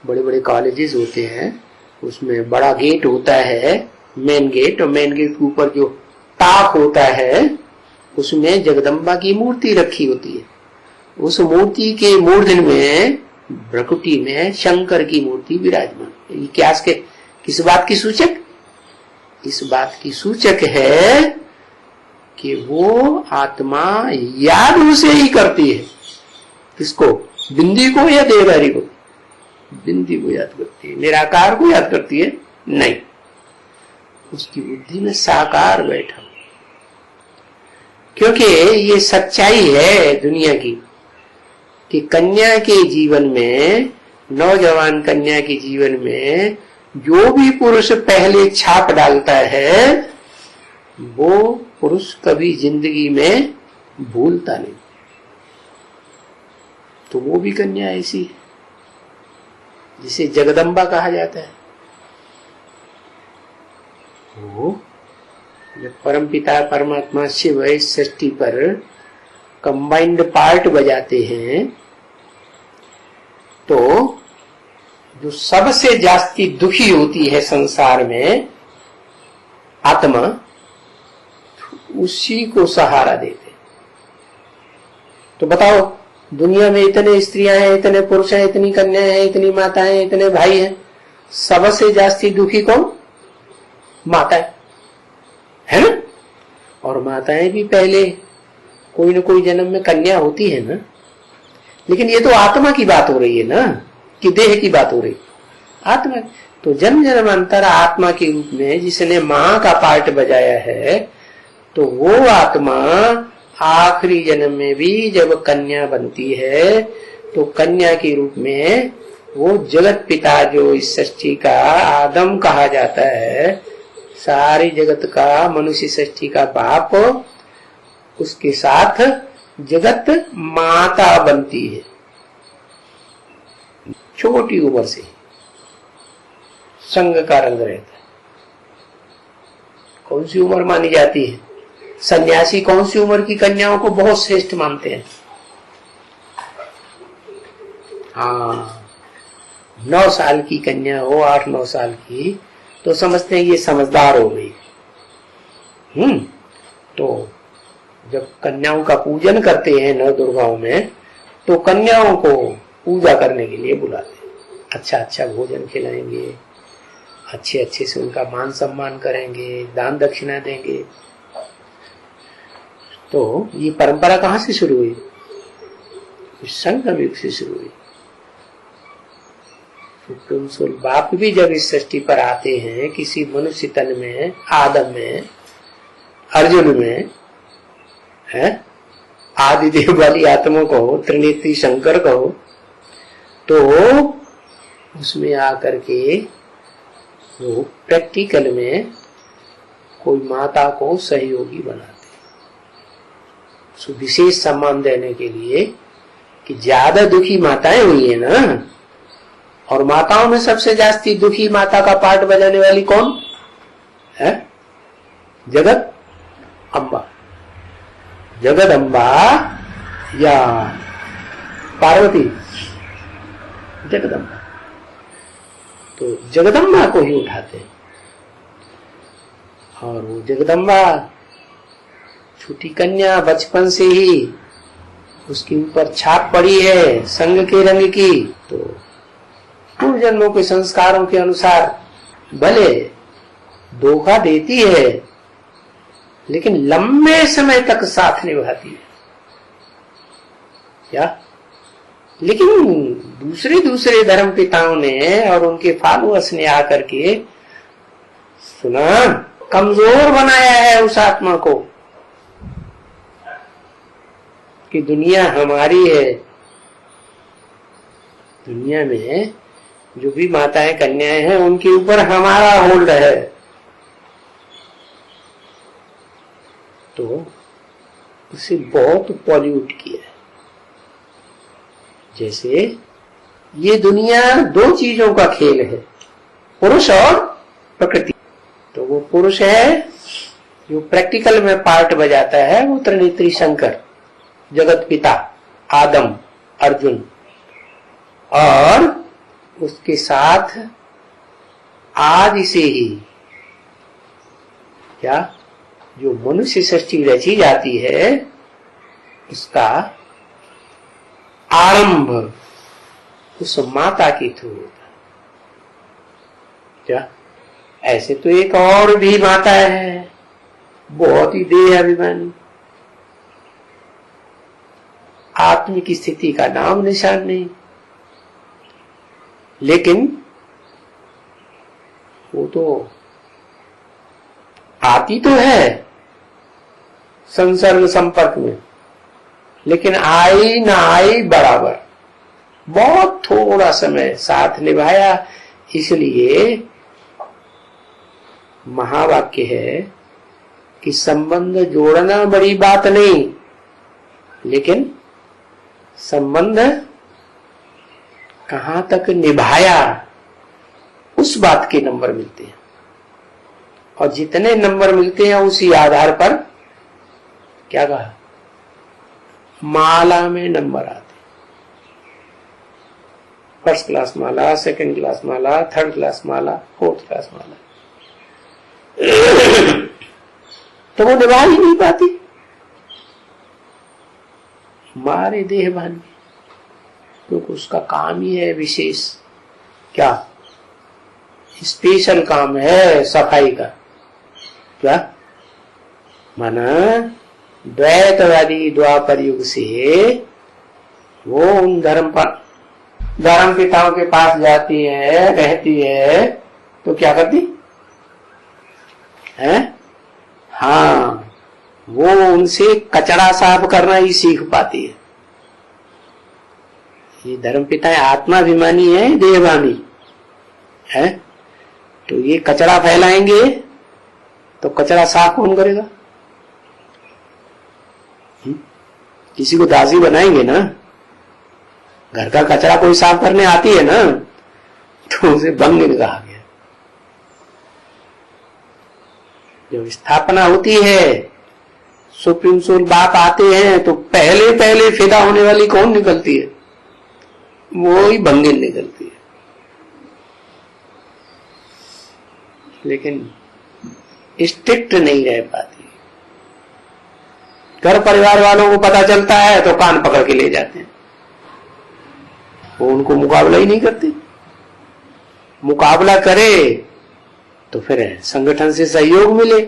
बड़े बड़े कॉलेजेस होते हैं, उसमें बड़ा गेट होता है, मेन गेट, और मेन गेट के ऊपर जो ताक होता है उसमें जगदम्बा की मूर्ति रखी होती है। उस मूर्ति के मूर्धन में, भ्रकुटी में शंकर की मूर्ति विराजमान। क्या किस बात की सूचक? इस बात की सूचक है कि वो आत्मा याद उसे ही करती है। किसको? बिंदी को या देवधारी को? बिंदी को याद करती है। निराकार को याद करती है? नहीं, उसकी बुद्धि में साकार बैठा। क्योंकि ये सच्चाई है दुनिया की कि कन्या के जीवन में, नौजवान कन्या के जीवन में जो भी पुरुष पहले छाप डालता है वो पुरुष कभी जिंदगी में भूलता नहीं। तो वो भी कन्या ऐसी जिसे जगदम्बा कहा जाता है। वो जब परमपिता परमात्मा शिव इस सृष्टि पर कंबाइंड पार्ट बजाते हैं तो जो सबसे जास्ती दुखी होती है संसार में आत्मा, उसी को सहारा देते। तो बताओ, दुनिया में इतने स्त्रियां हैं, इतने पुरुष हैं, इतनी कन्याएं हैं, इतनी माताएं हैं, इतने भाई हैं, सबसे जास्ती दुखी कौन? माताएं, है ना? और माताएं भी पहले कोई न कोई जन्म में कन्या होती है ना। लेकिन ये तो आत्मा की बात हो रही है ना, कि देह की बात हो रही? आत्मा। तो जन्म जन्मांतर आत्मा के रूप में जिसने मां का पार्ट बजाया है, तो वो आत्मा आखिरी जन्म में भी जब कन्या बनती है तो कन्या के रूप में वो जगत पिता, जो इस सृष्टि का आदम कहा जाता है, सारे जगत का, मनुष्य सृष्टि का बाप, उसके साथ जगत माता बनती है छोटी उम्र से। संग का रंग रहता है। कौन सी उम्र मानी जाती है? सन्यासी कौन सी उम्र की कन्याओं को बहुत श्रेष्ठ मानते हैं? हाँ, 9 साल की कन्या हो, 8-9 साल की, तो समझते हैं ये समझदार हो गई। तो जब कन्याओं का पूजन करते हैं नव दुर्गाओं में, तो कन्याओं को पूजा करने के लिए बुलाते हैं। अच्छा अच्छा भोजन खिलाएंगे, अच्छे अच्छे से उनका मान सम्मान करेंगे, दान दक्षिणा देंगे। तो ये परंपरा कहाँ से शुरू हुई? संगम युग से शुरू हुई। बाप भी जब इस सृष्टि पर आते हैं, किसी मनुष्य तन में, आदम में, अर्जुन में, है आदिदेव वाली आत्मा को, त्रिनेत्री शंकर को, तो उसमें आकर के वो प्रैक्टिकल में कोई माता को सहयोगी बनाते, विशेष सम्मान देने के लिए कि ज्यादा दुखी माताएं हुई है ना। और माताओं में सबसे जास्ती दुखी माता का पार्ट बजाने वाली कौन है? जगत अम्बा। जगदम्बा या पार्वती? जगदम्बा। तो जगदम्बा को ही उठाते हैं। और वो जगदम्बा छोटी कन्या, बचपन से ही उसके ऊपर छाप पड़ी है संग के रंग की। तो पूर्व जन्मों के संस्कारों के अनुसार भले धोखा देती है, लेकिन लंबे समय तक साथ निभाती है। क्या? लेकिन दूसरे धर्म पिताओं ने और उनके फॉलोअर्स ने आकर के सुना, कमजोर बनाया है उस आत्मा को कि दुनिया हमारी है। दुनिया में जो भी माताएं कन्याएं हैं, उनके ऊपर हमारा होल्ड है। तो उसे बहुत पॉल्यूट किया है। जैसे ये दुनिया 2 चीजों का खेल है, पुरुष और प्रकृति। तो वो पुरुष है जो प्रैक्टिकल में पार्ट बजाता है, वो त्रिनेत्री शंकर, जगत पिता, आदम, अर्जुन, और उसके साथ आज से ही क्या जो मनुष्य सृष्टि रची जाती है, उसका आरंभ उस माता के थ्रू होता है। क्या? ऐसे तो एक और भी माता है, बहुत ही देह अभिमानी, आत्मिक स्थिति का नाम निशान नहीं, लेकिन वो तो आती तो है संसर्ग संपर्क में, लेकिन आई ना आई बराबर, बहुत थोड़ा समय साथ निभाया। इसलिए महावाक्य है कि संबंध जोड़ना बड़ी बात नहीं, लेकिन संबंध कहां तक निभाया, उस बात के नंबर मिलते हैं। और जितने नंबर मिलते हैं उसी आधार पर क्या कहा, माला में नंबर आते। फर्स्ट क्लास माला, सेकंड क्लास माला, थर्ड क्लास माला, फोर्थ क्लास माला। तो वो निभा ही नहीं पाती, मारे देह बांध, क्योंकि उसका काम ही है विशेष, क्या स्पेशल काम है सफाई का। क्या माना, द्वैतवादी द्वापर युग से वो उन धर्म पिताओं के पास जाती है, रहती है, तो क्या करती है? हाँ, वो उनसे कचरा साफ करना ही सीख पाती है। ये धर्म पिता आत्माभिमानी है, देहभानी है, तो ये कचरा फैलाएंगे तो कचरा साफ कौन करेगा? किसी को दासी बनाएंगे ना, घर का कचरा कोई साफ करने आती है ना, तो उसे भंगिन कहा गया। जब स्थापना होती है, सुप्रीम सोल बाप आते हैं, तो पहले पहले फिदा होने वाली कौन निकलती है? वो ही भंगिन निकलती है। लेकिन स्ट्रिक्ट नहीं रह पाती। घर परिवार वालों को पता चलता है तो कान पकड़ के ले जाते हैं, वो उनको मुकाबला ही नहीं करते। मुकाबला करे तो फिर संगठन से सहयोग मिले,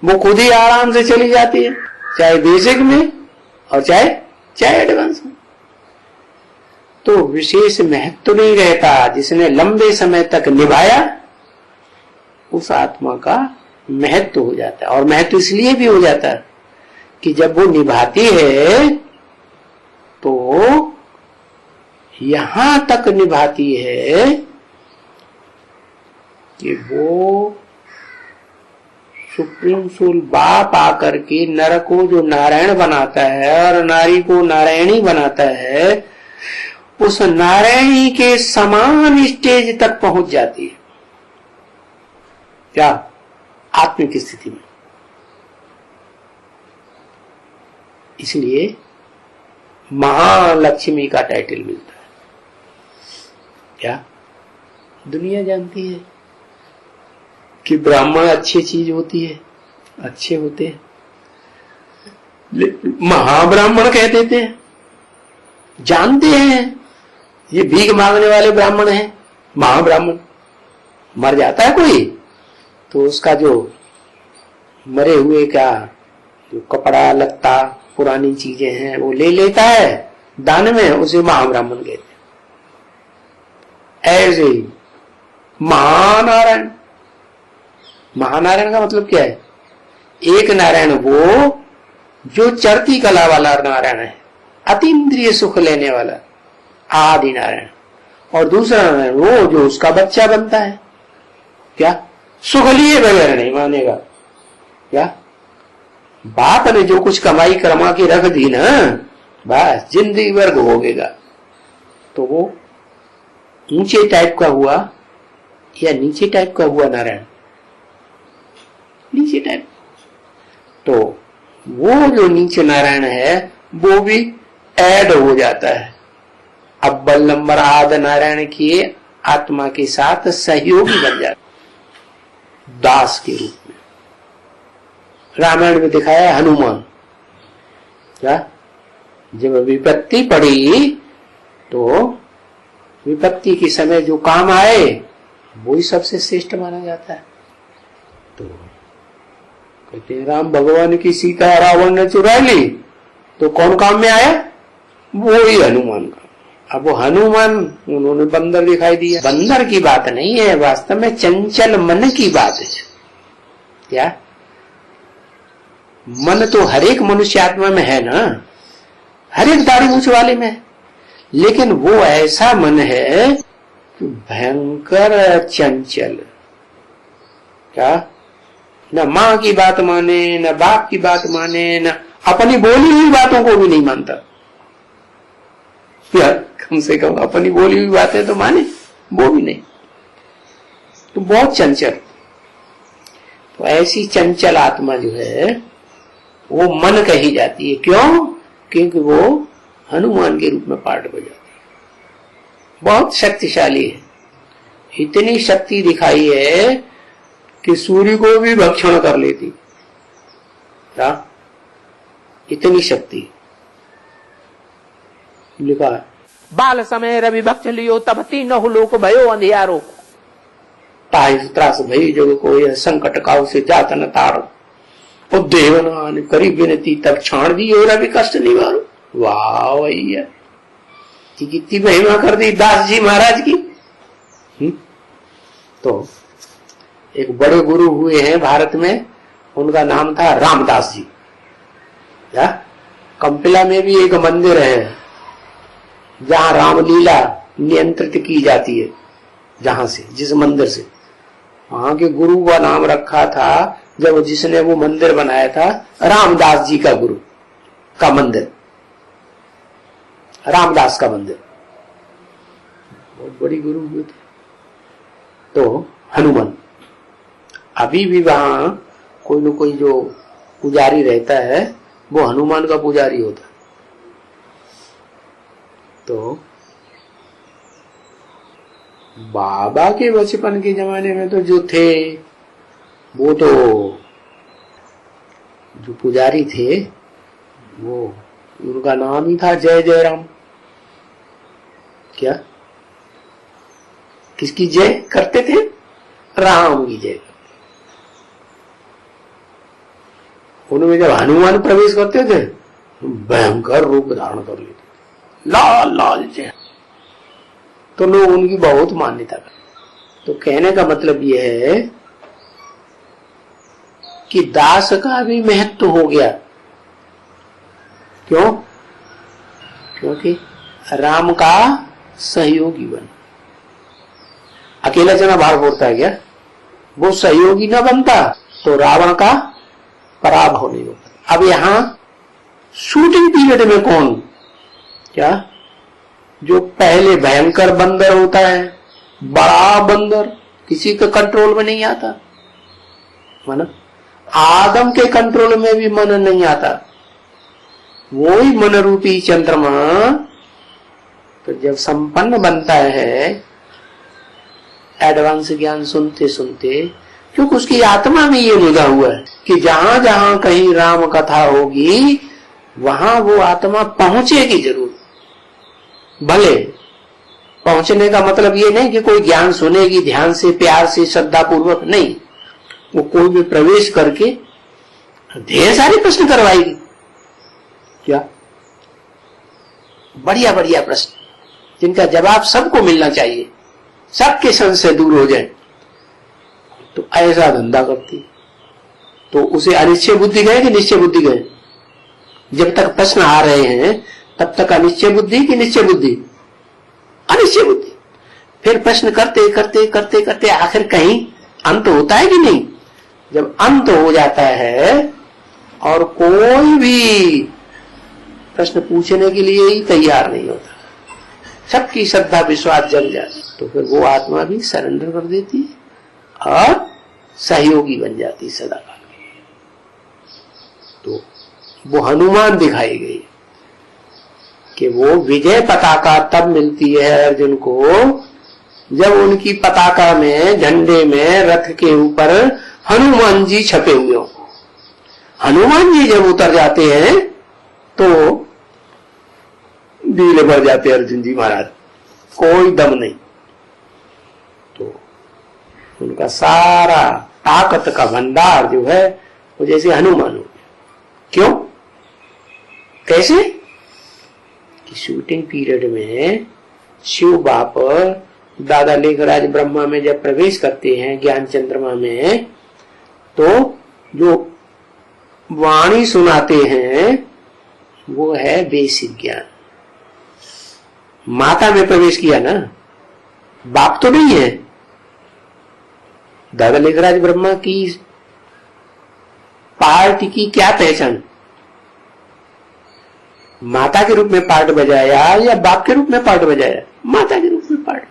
वो खुद ही आराम से चली जाती है, चाहे बेसिक में और चाहे एडवांस में। तो विशेष महत्व नहीं रहता। जिसने लंबे समय तक निभाया उस आत्मा का महत्व हो जाता है। और महत्व इसलिए भी हो जाता है कि जब वो निभाती है तो यहां तक निभाती है कि वो सुप्रीम सोल बाप आकर के नर को जो नारायण बनाता है और नारी को नारायणी बनाता है, उस नारायणी के समान स्टेज तक पहुंच जाती है। क्या? आत्मिक स्थिति में। इसलिए महालक्ष्मी का टाइटल मिलता है। क्या दुनिया जानती है कि ब्राह्मण अच्छी चीज होती है, अच्छे होते हैं, महाब्राह्मण कह देते हैं। जानते हैं ये भीख मांगने वाले ब्राह्मण हैं, महाब्राह्मण। मर जाता है कोई तो उसका जो मरे हुए का जो कपड़ा लत्ता पुरानी चीजें हैं वो ले लेता है दान में, उसे महाब्राह्मण कहते हैं। ऐसे ही महानारायण, महानारायण का मतलब क्या है? एक नारायण वो जो चढ़ती कला वाला नारायण है, अतीन्द्रिय सुख लेने वाला आदि नारायण, और दूसरा नारायण वो जो उसका बच्चा बनता है। क्या? सुख लिए बगैर नहीं मानेगा। क्या? बाप ने जो कुछ कमाई करमा के रख दी ना, बस जिंदगी भर भोगेगा। तो वो ऊंचे टाइप का हुआ या नीचे टाइप का हुआ नारायण? नीचे टाइप। तो वो जो नीचे नारायण है वो भी ऐड हो जाता है, अव्वल नंबर आद नारायण की आत्मा के साथ सहयोगी बन जाता है, दास के रूप में। रामायण में दिखाया है हनुमान। क्या? जब विपत्ति पड़ी तो विपत्ति के समय जो काम आए वो ही सबसे श्रेष्ठ माना जाता है। तो कहते हैं राम भगवान की सीता रावण ने चुरा ली तो कौन काम में आया? वो ही हनुमान का। अब वो हनुमान, उन्होंने बंदर दिखाई दिया। बंदर की बात नहीं है, वास्तव में चंचल मन की बात है। क्या? मन तो हर एक मनुष्य आत्मा में है ना, हर एक दाढ़ी मूंछ वाले में है, लेकिन वो ऐसा मन है कि भयंकर चंचल। क्या? न माँ की बात माने, न बाप की बात माने, न अपनी बोली हुई बातों को भी नहीं मानता। कम से कम अपनी बोली हुई बातें तो माने, वो भी नहीं। तो बहुत चंचल। तो ऐसी चंचल आत्मा जो है वो मन कही जाती है। क्यों? क्योंकि वो हनुमान के रूप में पाठ बजाती है, बहुत शक्तिशाली है। इतनी शक्ति दिखाई है कि सूर्य को भी भक्षण कर लेती। क्या? इतनी शक्ति लिखा है। बाल समय रवि भक्ष लियो तब तीनों लोक भयो अंधियारो, ताहि त्रास भई जग को यह संकट काउ से जात न तारो, और देवनान करी विनती तब छाण दी और अभी कष्ट निवारो। वाह भैया, कितनी महिमा कर दी दास जी महाराज की। तो एक बड़े गुरु हुए हैं भारत में, उनका नाम था रामदास जी। क्या? कंपिला में भी एक मंदिर है जहां रामलीला नियंत्रित की जाती है, जहां से, जिस मंदिर से, वहां के गुरु का नाम रखा था, जब जिसने वो मंदिर बनाया था, रामदास जी का गुरु का मंदिर, रामदास का मंदिर। बहुत बड़ी गुरु हुए थे। तो हनुमान, अभी भी वहां कोई न कोई जो पुजारी रहता है वो हनुमान का पुजारी होता। तो बाबा के बचपन के जमाने में तो जो थे वो तो जो पुजारी थे वो उनका नाम ही था जय जय राम। क्या? किसकी जय करते थे? राम की जय। उनमें जब हनुमान प्रवेश करते थे भयंकर रूप धारण कर लेते, लाल लाल जय। तो लोग उनकी बहुत मान्यता करते। तो कहने का मतलब यह है कि दास का भी महत्व हो गया। क्यों? क्योंकि राम का सहयोगी बन। अकेला जना भार फोड़ता है क्या? वो सहयोगी न बनता तो रावण का पराभव नहीं होता। अब यहां शूटिंग पीरियड में कौन? क्या? जो पहले भयंकर बंदर होता है, बड़ा बंदर, किसी के कंट्रोल में नहीं आता, माना आदम के कंट्रोल में भी मन नहीं आता, वो ही मन रूपी चंद्रमा तो जब संपन्न बनता है एडवांस ज्ञान सुनते सुनते, क्योंकि उसकी आत्मा में ये लगा हुआ है कि जहां जहां कहीं राम कथा होगी वहां वो आत्मा पहुंचेगी जरूर। भले पहुंचने का मतलब ये नहीं कि कोई ज्ञान सुनेगी ध्यान से, प्यार से, श्रद्धा पूर्वक, नहीं, वो कोई भी प्रवेश करके ढेर सारे प्रश्न करवाएगी। क्या? बढ़िया बढ़िया प्रश्न जिनका जवाब सबको मिलना चाहिए, सबके संशय दूर हो जाए। तो ऐसा धंधा करती। तो उसे अनिश्चय बुद्धि गए कि निश्चय बुद्धि गए? जब तक प्रश्न आ रहे हैं तब तक अनिश्चय बुद्धि कि निश्चय बुद्धि? अनिश्चय बुद्धि। फिर प्रश्न करते करते करते करते आखिर कहीं अंत होता है कि नहीं? जब अंत हो जाता है और कोई भी प्रश्न पूछने के लिए ही तैयार नहीं होता, सबकी श्रद्धा विश्वास जल जाती, तो फिर वो आत्मा भी सरेंडर कर देती है और सहयोगी बन जाती सदा काल की। तो वो हनुमान दिखाई गई कि वो विजय पताका तब मिलती है अर्जुन को जब उनकी पताका में, झंडे में, रथ के ऊपर हनुमान जी छपे हुए हो। हनुमान जी जब उतर जाते हैं तो डीले भर जाते अर्जुन जी महाराज, कोई दम नहीं। तो उनका सारा ताकत का भंडार जो है वो जैसे हनुमान हो गया। क्यों? कैसे? कि शूटिंग पीरियड में शिव बाप दादा लेखराज ब्रह्मा में जब प्रवेश करते हैं ज्ञान चंद्रमा में, तो जो वाणी सुनाते हैं वो है बेसिक ज्ञान। माता में प्रवेश किया ना, बाप तो नहीं है। दादा लेखराज ब्रह्मा की पार्टी की क्या पहचान? माता के रूप में पार्ट बजाया या बाप के रूप में पार्ट बजाया? माता के रूप में पार्ट।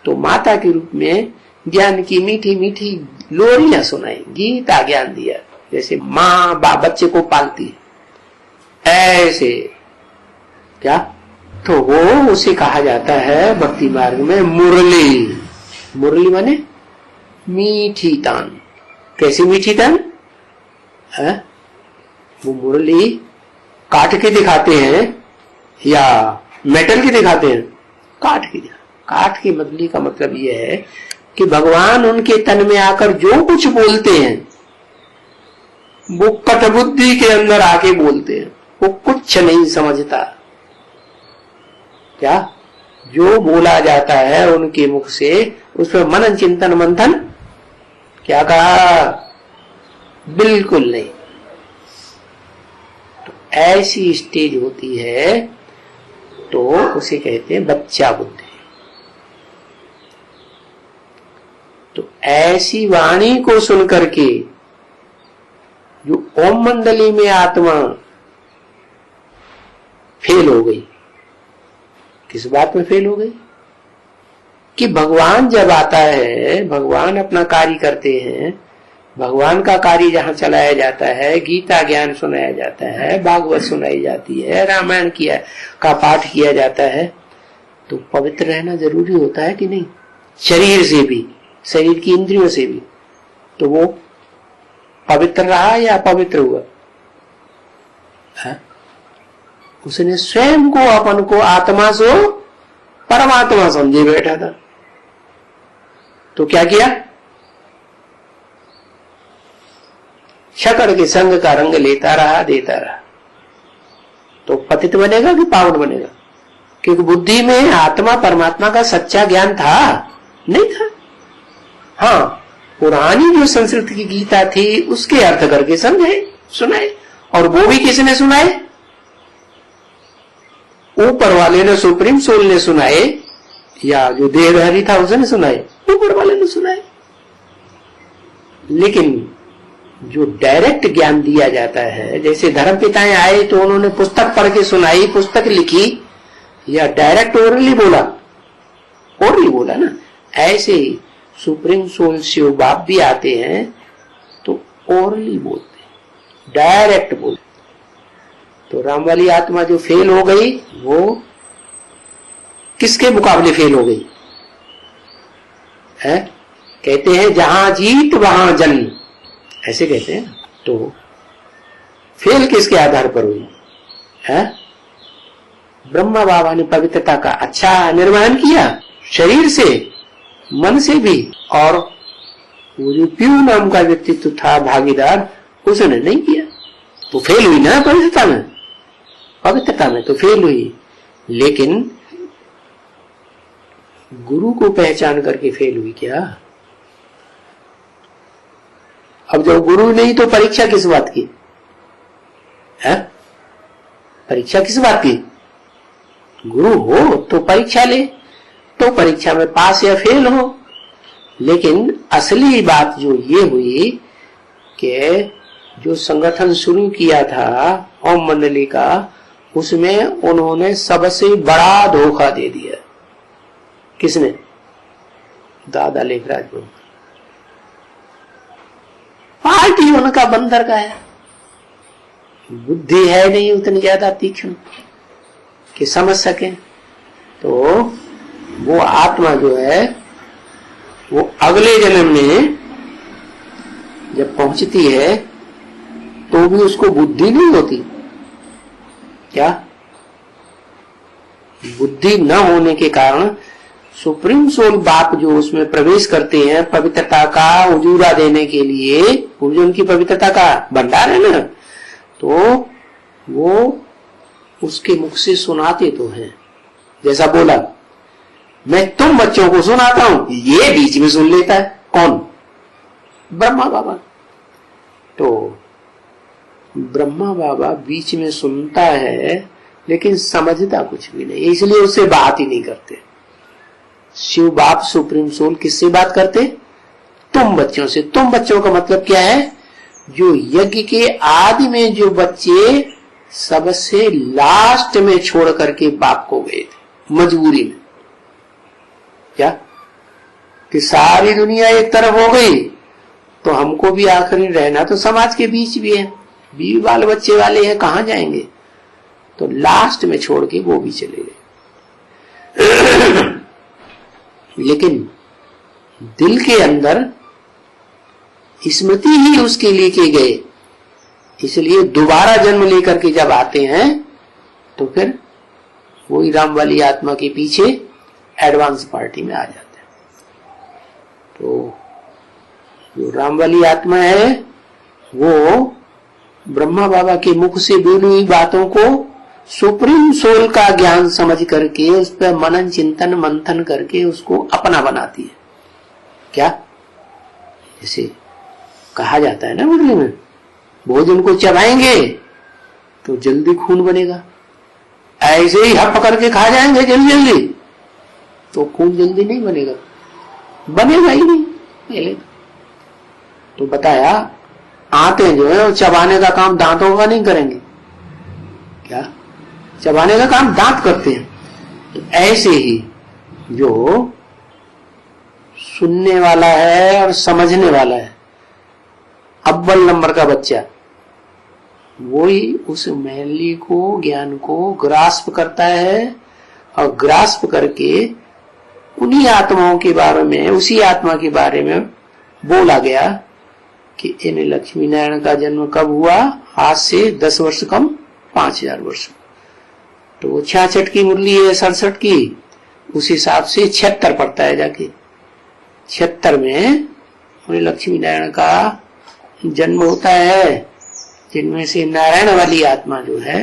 तो माता के रूप में ज्ञान की मीठी मीठी लोरियां सुनाई, गीता ज्ञान दिया, जैसे माँ बाप बच्चे को पालती है ऐसे। क्या? तो वो उसे कहा जाता है भक्ति मार्ग में मुरली। मुरली माने मीठी तान। कैसी मीठी तान है? वो मुरली काट के दिखाते हैं या मेटल की दिखाते हैं? काट की। काट की मुरली का मतलब यह है कि भगवान उनके तन में आकर जो कुछ बोलते हैं वो कटबुद्धि के अंदर आके बोलते हैं। वो कुछ नहीं समझता। क्या? जो बोला जाता है उनके मुख से उस पर मनन चिंतन मंथन क्या कहा? बिल्कुल नहीं। तो ऐसी स्टेज होती है तो उसे कहते हैं बच्चा बुद्धि। तो ऐसी वाणी को सुनकर के जो ओम मंडली में आत्मा फेल हो गई। किस बात में फेल हो गई? कि भगवान जब आता है, भगवान अपना कार्य करते हैं, भगवान का कार्य जहां चलाया जाता है, गीता ज्ञान सुनाया जाता है, भागवत सुनाई जाती है, रामायण का पाठ किया जाता है, तो पवित्र रहना जरूरी होता है कि नहीं? शरीर से भी, शरीर की इंद्रियों से भी। तो वो पवित्र रहा या अपवित्र हुआ? है? उसने स्वयं को अपन को आत्मा से परमात्मा समझे बैठा था। तो क्या किया? शकड़ के संग का रंग लेता रहा, देता रहा। तो पतित बनेगा कि पावन बनेगा? क्योंकि बुद्धि में आत्मा परमात्मा का सच्चा ज्ञान था नहीं था। हाँ, पुरानी जो संस्कृत की गीता थी उसके अर्थ करके समझे, सुनाए। और वो भी किसने सुनाए? ऊपर वाले ने, सुप्रीम सोल ने सुनाए या जो देहधारी था उसने सुनाए? ऊपर वाले ने सुनाए। लेकिन जो डायरेक्ट ज्ञान दिया जाता है, जैसे धर्म पिताएं आए तो उन्होंने पुस्तक पढ़ के सुनाई, पुस्तक लिखी, या डायरेक्ट ओरली बोला? ओरली बोला ना। ऐसे ही सुप्रीम सोल शिव बाप भी आते हैं तो ओरली बोलते हैं, डायरेक्ट बोलते। तो राम वाली आत्मा जो फेल हो गई वो किसके मुकाबले फेल हो गई है? कहते हैं जहां जीत वहां जन्म, ऐसे कहते हैं। तो फेल किसके आधार पर हुई है? ब्रह्मा बाबा ने पवित्रता का अच्छा निर्वहन किया, शरीर से, मन से भी। और वो जो प्यू नाम का व्यक्तित्व था भागीदार, उसने नहीं किया। तो फेल हुई ना पवित्रता में। पवित्रता में तो फेल हुई, लेकिन गुरु को पहचान करके फेल हुई क्या? अब जब गुरु नहीं तो परीक्षा किस बात की है? परीक्षा किस बात की? गुरु हो तो परीक्षा ले, तो परीक्षा में पास या फेल हो। लेकिन असली बात जो ये हुई कि जो संगठन शुरू किया था ओम मंडली का, उसमें उन्होंने सबसे बड़ा धोखा दे दिया। किसने? दादा लेखराज ब्रह्मा। पार्टी उनका बंदर का है, बुद्धि है नहीं उतनी ज्यादा तीक्ष्ण कि समझ सके। तो वो आत्मा जो है वो अगले जन्म में जब पहुंचती है तो भी उसको बुद्धि नहीं होती। क्या? बुद्धि न होने के कारण सुप्रीम सोल बाप जो उसमें प्रवेश करते हैं पवित्रता का उजूरा देने के लिए, वो जो उनकी पवित्रता का भंडार है ना, तो वो उसके मुख से सुनाते तो हैं। जैसा बोला, मैं तुम बच्चों को सुनाता हूं, ये बीच में सुन लेता है। कौन? ब्रह्मा बाबा। तो ब्रह्मा बाबा बीच में सुनता है लेकिन समझता कुछ भी नहीं, इसलिए उससे बात ही नहीं करते। शिव बाप सुप्रीम सोल किससे बात करते? तुम बच्चों से। तुम बच्चों का मतलब क्या है? जो यज्ञ के आदि में जो बच्चे सबसे लास्ट में छोड़ करके बाप को गए थे, मजबूरी में। क्या कि सारी दुनिया एक तरफ हो गई तो हमको भी आखिरी रहना तो समाज के बीच भी है, बीवी बाल बच्चे वाले हैं, कहां जाएंगे, तो लास्ट में छोड़ के वो भी चले गए। लेकिन दिल के अंदर स्मृति ही उसके लिए के गए, इसलिए दोबारा जन्म लेकर के जब आते हैं तो फिर वही राम वाली आत्मा के पीछे एडवांस पार्टी में आ जाते हैं। तो जो राम वाली आत्मा है वो ब्रह्मा बाबा के मुख से बोली हुई बातों को सुप्रीम सोल का ज्ञान समझ करके उस पर मनन चिंतन मंथन करके उसको अपना बनाती है। क्या जैसे कहा जाता है ना मुरली में, भोजन को चबाएंगे तो जल्दी खून बनेगा, ऐसे ही हप करके खा जाएंगे जल्दी जल्दी तो खून जल्दी नहीं बनेगा, बनेगा ही नहीं पहले। तो बताया आते जो है चबाने का काम दांतों का नहीं करेंगे, क्या चबाने का काम दांत करते हैं। तो ऐसे ही जो सुनने वाला है और समझने वाला है, अव्वल नंबर का बच्चा, वही उस महली को ज्ञान को ग्रास्प करता है और ग्रास्प करके उन्हीं आत्माओं के बारे में, उसी आत्मा के बारे में बोला गया कि इन लक्ष्मी नारायण का जन्म कब हुआ, आज से 10 वर्ष कम 5000 वर्ष। तो वो 66 की मुरली है, 67 की, उस हिसाब से 76 पड़ता है जाके। 76 में उन्हें लक्ष्मी नारायण का जन्म होता है, जिनमें से नारायण वाली आत्मा जो है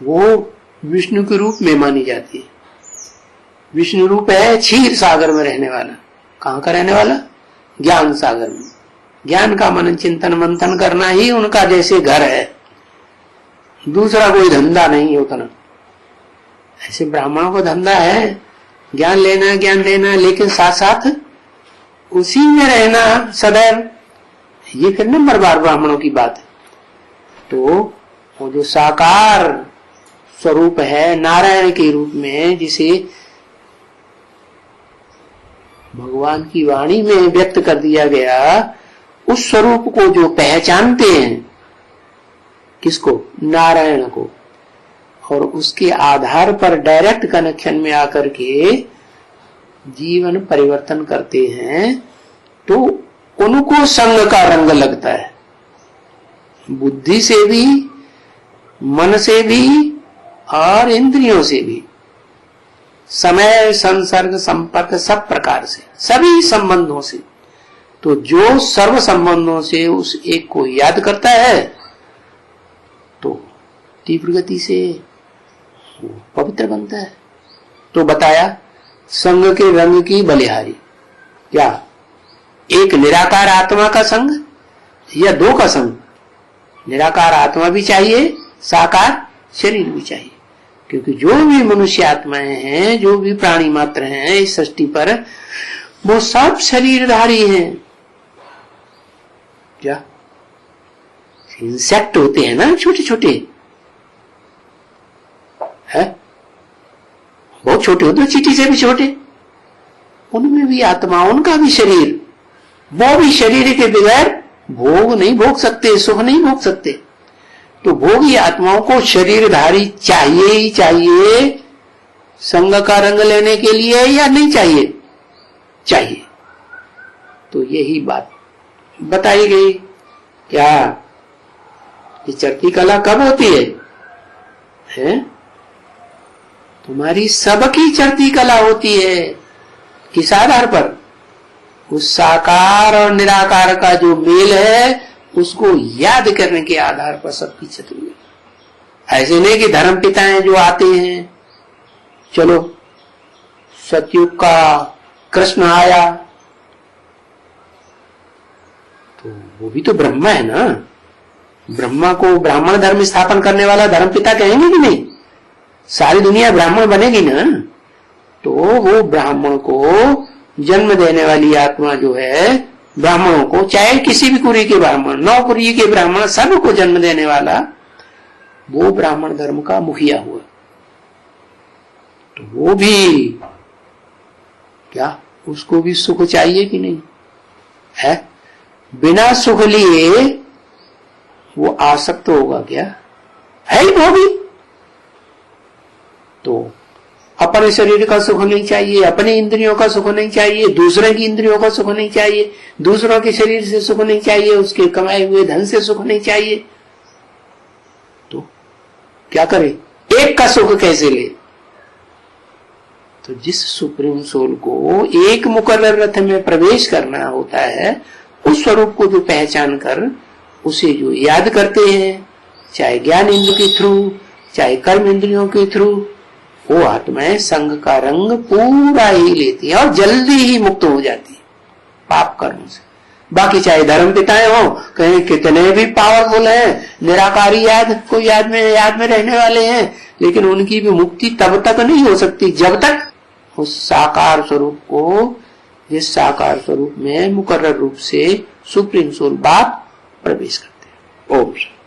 वो विष्णु के रूप में मानी जाती है। विष्णु रूप है क्षीर सागर में रहने वाला। कहां का रहने वाला? ज्ञान सागर में। ज्ञान का मनन चिंतन मंथन करना ही उनका जैसे घर है, दूसरा कोई धंधा नहीं होता ना। ऐसे ब्राह्मणों को धंधा है ज्ञान लेना ज्ञान देना, लेकिन साथ साथ उसी में रहना सदैव, ये फिर नंबरवार ब्राह्मणों की बात है। तो वो जो साकार स्वरूप है नारायण के रूप में, जिसे भगवान की वाणी में व्यक्त कर दिया गया, उस स्वरूप को जो पहचानते हैं, किसको? नारायण को, और उसके आधार पर डायरेक्ट कनेक्शन में आकर के जीवन परिवर्तन करते हैं, तो उनको संग का रंग लगता है। बुद्धि से भी, मन से भी और इंद्रियों से भी, समय संसर्ग संपर्क सब प्रकार से, सभी संबंधों से। तो जो सर्व संबंधों से उस एक को याद करता है तो तीव्र गति से पवित्र बनता है। तो बताया संग के रंग की बलिहारी, क्या एक निराकार आत्मा का संग या दो का संग? निराकार आत्मा भी चाहिए, साकार शरीर भी चाहिए, क्योंकि जो भी मनुष्य आत्माएं हैं, जो भी प्राणी मात्र हैं इस सृष्टि पर, वो सब शरीरधारी हैं। क्या इंसेक्ट होते हैं ना छोटे छोटे, है बहुत छोटे होते हैं, चींटी से भी छोटे, उनमें भी आत्मा, उनका भी शरीर, वो भी शरीर के बगैर भोग नहीं भोग सकते, सुख नहीं भोग सकते। तो भोगी आत्माओं को शरीरधारी चाहिए ही चाहिए, संग का रंग लेने के लिए, या नहीं चाहिए? चाहिए। तो यही बात बताई गई। क्या ये चरती कला कब होती है? तुम्हारी सबकी चरती कला होती है। किस आधार पर? उस साकार और निराकार का जो मेल है, उसको याद करने के आधार पर सबकी चतुर्थ। ऐसे नहीं कि धर्म पिता हैं जो आते हैं, चलो सतयुग का कृष्ण आया, तो वो भी तो ब्रह्मा है ना। ब्रह्मा को ब्राह्मण धर्म स्थापन करने वाला धर्म पिता कहेंगे कि नहीं? सारी दुनिया ब्राह्मण बनेगी ना। तो वो ब्राह्मण को जन्म देने वाली आत्मा जो है, ब्राह्मणों को, चाहे किसी भी कुरी के ब्राह्मण, 9 कुरी के ब्राह्मण, सबको जन्म देने वाला वो ब्राह्मण धर्म का मुखिया हुआ, तो वो भी क्या, उसको भी सुख चाहिए कि नहीं है? बिना सुख लिए वो आसक्त होगा क्या? है ही वो भी। तो अपने शरीर का सुख नहीं चाहिए, अपनी इंद्रियों का सुख नहीं चाहिए, दूसरे की इंद्रियों का सुख नहीं चाहिए, दूसरों के शरीर से सुख नहीं चाहिए, उसके कमाए हुए धन से सुख नहीं चाहिए, तो क्या करे? एक का सुख कैसे ले? तो जिस सुप्रीम सोल को एक मुकर्रर रथ में प्रवेश करना होता है, उस स्वरूप को जो पहचान कर उसे जो याद करते हैं, चाहे ज्ञान इंद्र के थ्रू, चाहे कर्म इंद्रियों के थ्रू, वो आत्माएं संग का रंग पूरा ही लेती है और जल्दी ही मुक्त हो जाती है पाप कर्म से। बाकी चाहे धर्म पिताएं हो, कहीं कितने भी पावरफुल हैं, निराकारी याद को याद में रहने वाले हैं, लेकिन उनकी भी मुक्ति तब तक नहीं हो सकती जब तक उस साकार स्वरूप को, जिस साकार स्वरूप में मुकर्रर रूप से सुप्रीम सोल बाप प्रवेश करते हैं। ओम शांति।